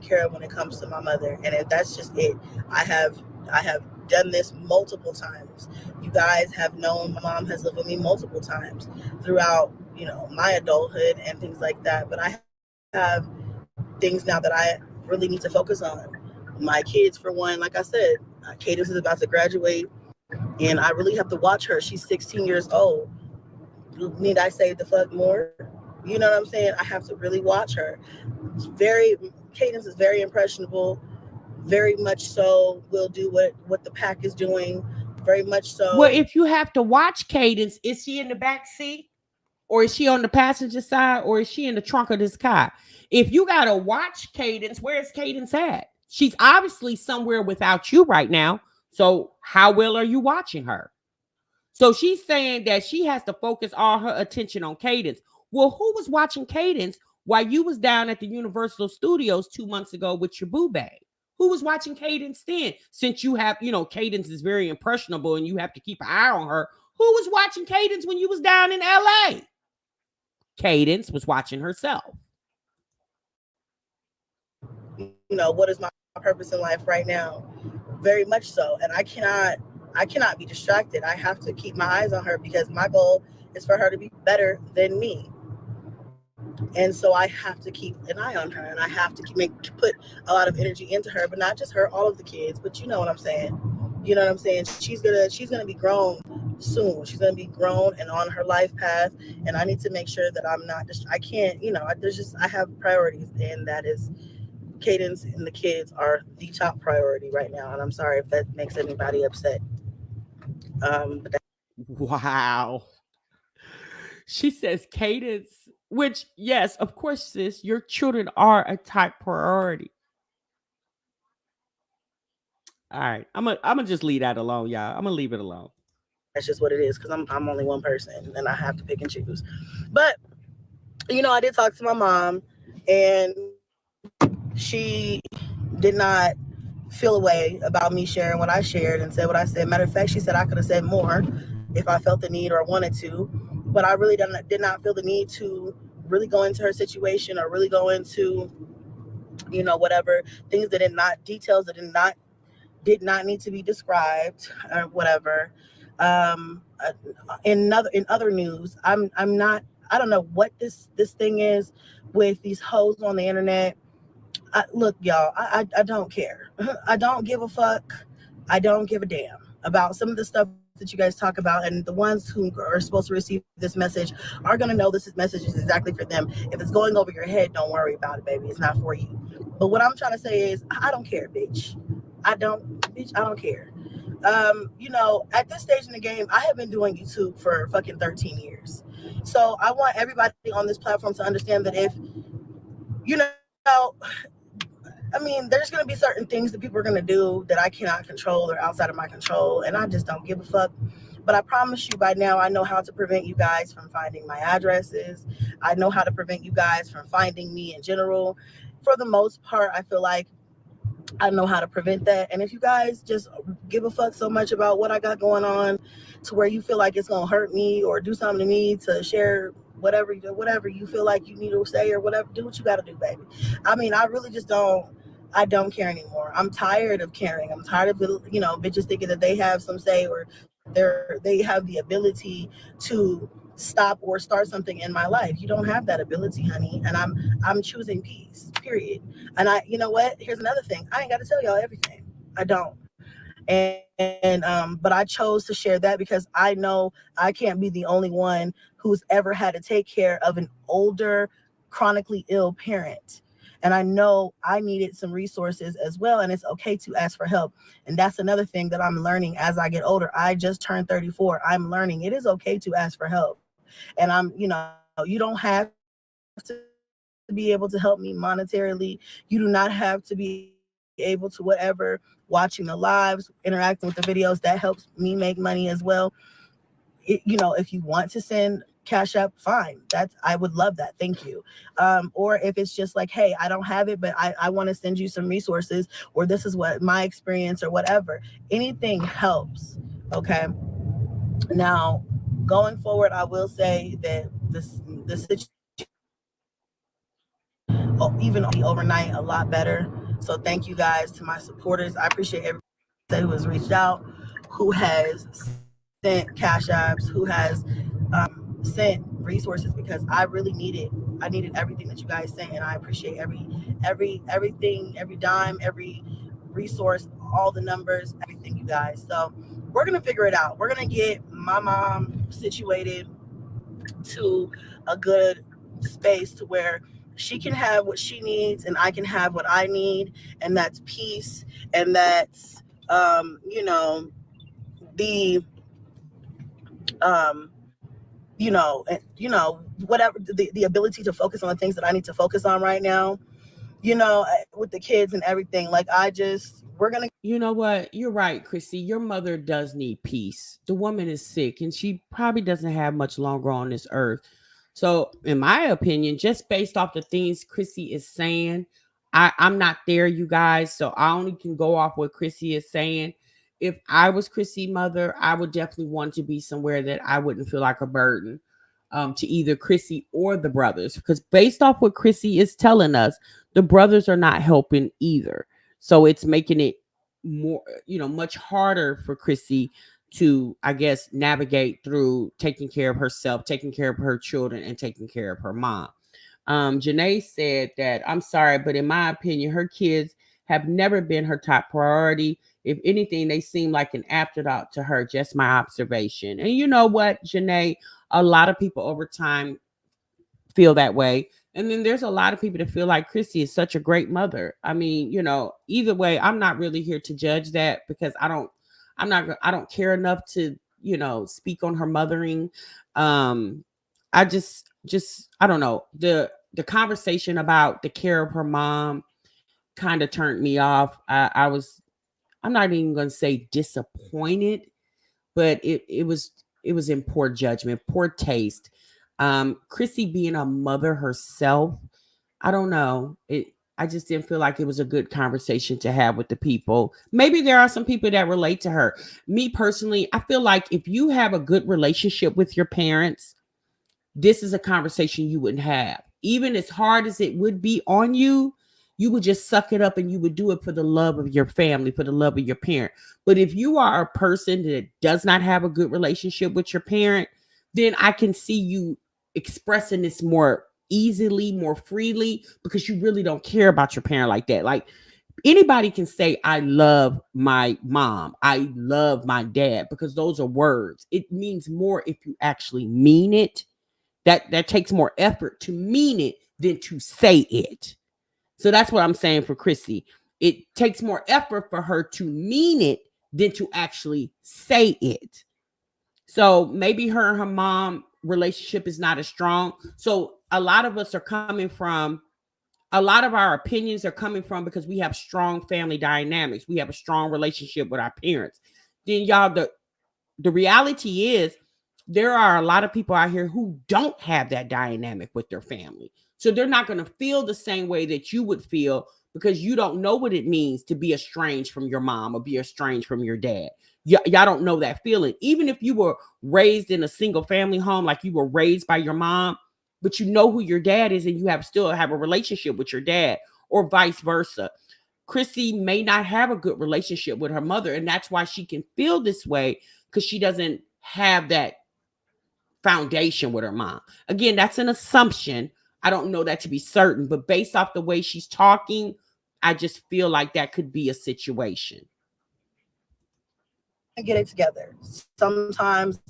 Care of when it comes to my mother, and if that's just it, I have done this multiple times. You guys have known my mom has lived with me multiple times throughout my adulthood and things like that, but I have things now that I really need to focus on. My kids, for one, like I said, Cadence is about to graduate, and I really have to watch her. She's 16 years old. Need I say the fuck more? You know what I'm saying? I have to really watch her. Cadence is very impressionable, very much so will do what the pack is doing, very much so. Well, if you have to watch Cadence, is she in the back seat, or is she on the passenger side, or is she in the trunk of this car? If you got to watch Cadence, where is Cadence at? She's obviously somewhere without you right now. So how well are you watching her? So she's saying that she has to focus all her attention on Cadence. Well, who was watching Cadence while you was down at the Universal Studios 2 months ago with your Baebay? Who was watching Cadence then? Since you have, Cadence is very impressionable and you have to keep an eye on her. Who was watching Cadence when you was down in LA? Cadence was watching herself. What is my purpose in life right now? Very much so. And I cannot be distracted. I have to keep my eyes on her because my goal is for her to be better than me. And so I have to keep an eye on her, and I have to put a lot of energy into her, but not just her, all of the kids. But you know what I'm saying? You know what I'm saying? She's gonna be grown soon. She's gonna be grown and on her life path, and I need to make sure that I'm not just. I can't. I have priorities, and that is Cadence and the kids are the top priority right now, and I'm sorry if that makes anybody upset. But Wow. She says Cadence, which, yes, of course, sis, your children are a top priority. All right. I'm gonna just leave that alone, y'all. I'm gonna leave it alone. that's just what it is because I'm only one person and I have to pick and choose. But I did talk to my mom, and she did not feel a way about me sharing what I shared and said what I said. Matter of fact, she said I could have said more if I felt the need or wanted to, but I really did not feel the need to really go into her situation or really go into, whatever things that details that did not need to be described or whatever. In other news, I'm not. I don't know what this thing is with these hoes on the internet. Look, y'all, I don't care. I don't give a fuck. I don't give a damn about some of the stuff that you guys talk about, and the ones who are supposed to receive this message are going to know this message is exactly for them. If it's going over your head, don't worry about it, baby. It's not for you. But what I'm trying to say is, I don't care, bitch. I don't care. At this stage in the game, I have been doing YouTube for fucking 13 years. So I want everybody on this platform to understand that if, there's going to be certain things that people are going to do that I cannot control or outside of my control, and I just don't give a fuck. But I promise you by now, I know how to prevent you guys from finding my addresses. I know how to prevent you guys from finding me in general. For the most part, I feel like I know how to prevent that. And if you guys just give a fuck so much about what I got going on to where you feel like it's going to hurt me or do something to me to share whatever you feel like you need to say or whatever, do what you got to do, baby. I really just don't care anymore. I'm tired of caring. I'm tired of, bitches thinking that they have some say or they have the ability to stop or start something in my life. You don't have that ability, honey. And I'm choosing peace, period. And you know what? Here's another thing. I ain't got to tell y'all everything. I don't. But I chose to share that because I know I can't be the only one who's ever had to take care of an older, chronically ill parent. And I know I needed some resources as well. And it's okay to ask for help. And that's another thing that I'm learning as I get older. I just turned 34. I'm learning it is okay to ask for help. And you don't have to be able to help me monetarily. You do not have to be able to whatever, watching the lives, interacting with the videos. That helps me make money as well. If you want to send Cash App, fine. I would love that. Thank you. Or if it's just like, hey, I don't have it, but I want to send you some resources, or this is what my experience or whatever. Anything helps. Okay. Now, going forward, I will say that the situation even overnight a lot better. So thank you guys to my supporters. I appreciate everybody who has reached out, who has sent Cash Apps, who has sent resources, because I really needed everything that you guys sent, and I appreciate everything, every dime, every resource, all the numbers, everything, you guys. So we're gonna figure it out. We're gonna get my mom situated to a good space to where she can have what she needs and I can have what I need, and that's peace, and that's whatever, the ability to focus on the things that I need to focus on right now, with the kids and everything. Like we're gonna. You know what? You're right, Chrissy. Your mother does need peace. The woman is sick and she probably doesn't have much longer on this earth. So, in my opinion, just based off the things Chrissy is saying, I'm not there, you guys. So, I only can go off what Chrissy is saying. If I was Chrissy's mother, I would definitely want to be somewhere that I wouldn't feel like a burden to either Chrissy or the brothers. Because based off what Chrissy is telling us, the brothers are not helping either. So, it's making it more, much harder for Chrissy to, I guess, navigate through taking care of herself, taking care of her children, and taking care of her mom. Janae said that, I'm sorry, but in my opinion, her kids have never been her top priority. If anything, they seem like an afterthought to her. Just my observation. And you know what, Janae, a lot of people over time feel that way. And then there's a lot of people that feel like Chrissy is such a great mother. I mean, either way, I'm not really here to judge that because I don't care enough to, speak on her mothering. I just I don't know. The conversation about the care of her mom kind of turned me off. I'm not even going to say disappointed, but it was in poor judgment, poor taste. Chrissy being a mother herself, I don't know. I just didn't feel like it was a good conversation to have with the people. Maybe there are some people that relate to her. Me personally, I feel like if you have a good relationship with your parents, this is a conversation you wouldn't have. Even as hard as it would be on you, you would just suck it up and you would do it for the love of your family, for the love of your parent. But if you are a person that does not have a good relationship with your parent, then I can see you expressing this more easily, more freely, because you really don't care about your parent like that. Like, anybody can say, I love my mom, I love my dad, because those are words. It means more if you actually mean it. That takes more effort to mean it than to say it. So that's what I'm saying for Chrissy. It takes more effort for her to mean it than to actually say it. So maybe her and her mom relationship is not as strong. So a lot of us are coming from, a lot of our opinions are coming from because we have strong family dynamics. We have a strong relationship with our parents. Then y'all, the reality is there are a lot of people out here who don't have that dynamic with their family. So they're not going to feel the same way that you would feel because you don't know what it means to be estranged from your mom or be estranged from your dad. Y'all don't know that feeling. Even if you were raised in a single family home, like you were raised by your mom, but you know who your dad is and you still have a relationship with your dad, or vice versa. Chrissy may not have a good relationship with her mother, and that's why she can feel this way, because she doesn't have that foundation with her mom. Again, that's an assumption. I don't know that to be certain, but based off the way she's talking, I just feel like that could be a situation. Get it together. Sometimes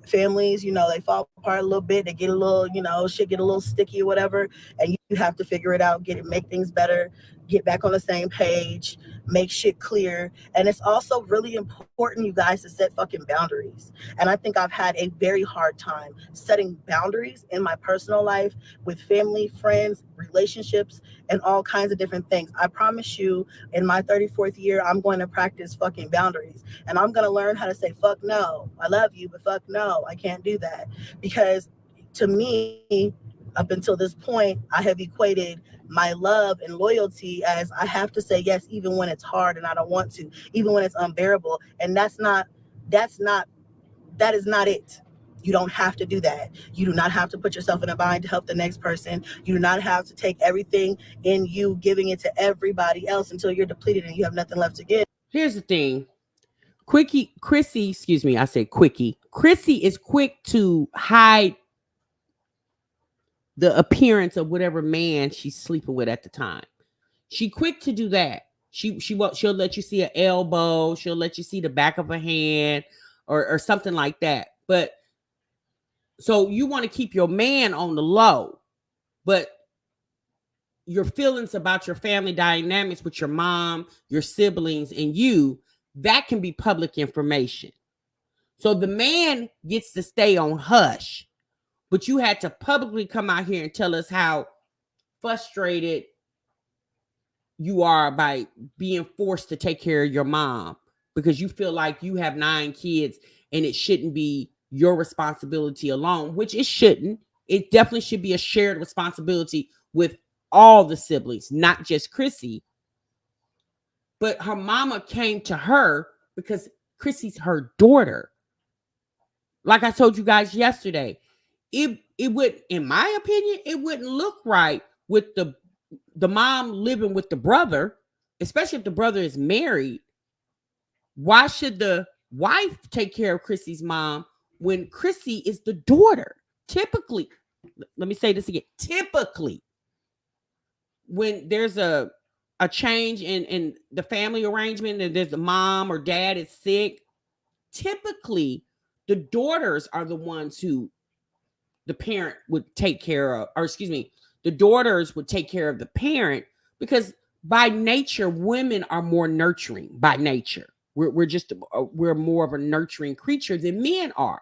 families, they fall apart a little bit. They get a little, shit get a little sticky or whatever, and you have to figure it out, make things better, get back on the same page, make shit clear. And it's also really important, you guys, to set fucking boundaries. And I think I've had a very hard time setting boundaries in my personal life with family, friends, relationships, and all kinds of different things. I promise you, in my 34th year, I'm going to practice fucking boundaries. And I'm going to learn how to say, fuck no. I love you, but fuck no. I can't do that. Because to me, up until this point, I have equated my love and loyalty as I have to say yes, even when it's hard and I don't want to, even when it's unbearable. And that is not it. You don't have to do that. You do not have to put yourself in a bind to help the next person. You do not have to take everything in you, giving it to everybody else until you're depleted and you have nothing left to give. Here's the thing. Chrissy is quick to hide the appearance of whatever man she's sleeping with at the time. She quick to do that. She'll let you see an elbow, she'll let you see the back of a hand or something like that. But so you want to keep your man on the low, but your feelings about your family dynamics with your mom, your siblings, and you, that can be public information. So the man gets to stay on hush, but you had to publicly come out here and tell us how frustrated you are by being forced to take care of your mom because you feel like you have 9 kids and it shouldn't be your responsibility alone, which it shouldn't. It definitely should be a shared responsibility with all the siblings, not just Chrissy. But her mama came to her because Chrissy's her daughter. Like I told you guys yesterday, it would, in my opinion, it wouldn't look right with the mom living with the brother, especially if the brother is married. Why should the wife take care of Chrissy's mom when Chrissy is the daughter? Typically, let me say this again. Typically, when there's a change in the family arrangement and there's a mom or dad is sick, typically the daughters are the ones who the parent would take care of, or excuse me, the daughters would take care of the parent, because by nature, women are more nurturing by nature. We're more of a nurturing creature than men are.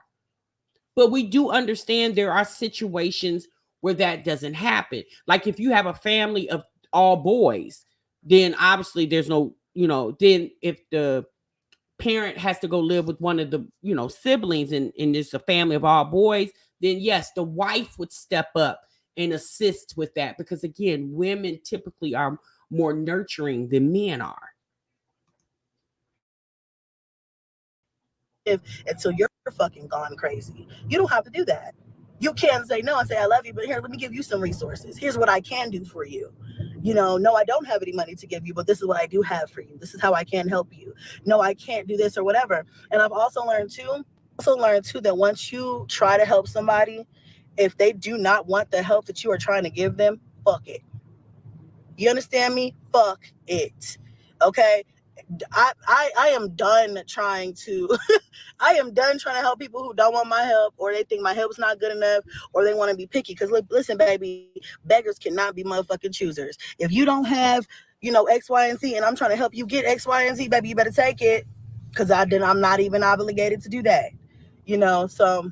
But we do understand there are situations where that doesn't happen. Like if you have a family of all boys, then obviously there's no, then if the parent has to go live with one of the, siblings, and it's a family of all boys, then yes, the wife would step up and assist with that, because again, women typically are more nurturing than men are. Until you're fucking gone crazy. You don't have to do that. You can say no and say, I love you, but here, let me give you some resources. Here's what I can do for you. No, I don't have any money to give you, but this is what I do have for you. This is how I can help you. No, I can't do this or whatever. And I've also learned too that once you try to help somebody, if they do not want the help that you are trying to give them, fuck it. You understand me? Fuck it. Okay? I am done trying to I am done trying to help people who don't want my help, or they think my help's not good enough, or they want to be picky. Because listen, baby, beggars cannot be motherfucking choosers. If you don't have, X, Y, and Z, and I'm trying to help you get X, Y, and Z, baby, you better take it. Because I'm not even obligated to do that. So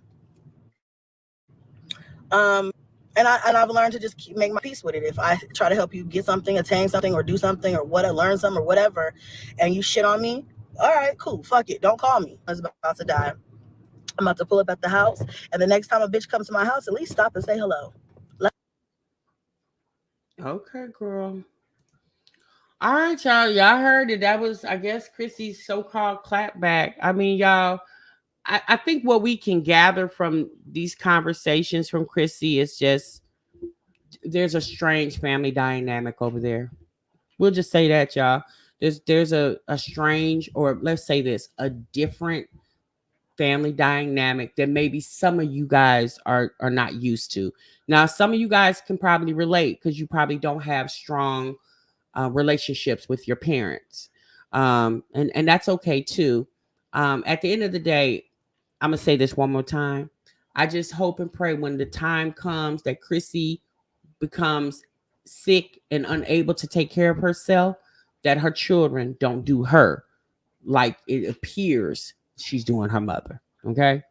and I've learned to just make my peace with it. If I try to help you get something, attain something, or do something, or learn something, or whatever, and you shit on me, all right, cool, fuck it, don't call me. I was about to die. I'm about to pull up at the house, and the next time a bitch comes to my house, at least stop and say hello. Okay, girl. All right, y'all. Y'all heard it. That was, I guess, Chrissy's so-called clapback. I mean, y'all, I think what we can gather from these conversations from Chrissy is just there's a strange family dynamic over there. We'll just say that, y'all. There's a strange, or let's say this, a different family dynamic that maybe some of you guys are not used to. Now, some of you guys can probably relate because you probably don't have strong relationships with your parents, and that's okay too. At the end of the day, I'm gonna say this one more time. I just hope and pray when the time comes that Chrissy becomes sick and unable to take care of herself, that her children don't do her like it appears she's doing her mother. Okay?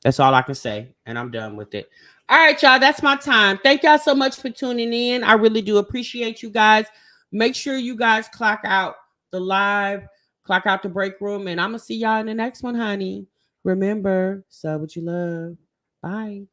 That's all I can say. And I'm done with it. All right, y'all. That's my time. Thank y'all so much for tuning in. I really do appreciate you guys. Make sure you guys clock out the live, clock out the break room, and I'm going to see y'all in the next one, honey. Remember, sub what you love. Bye.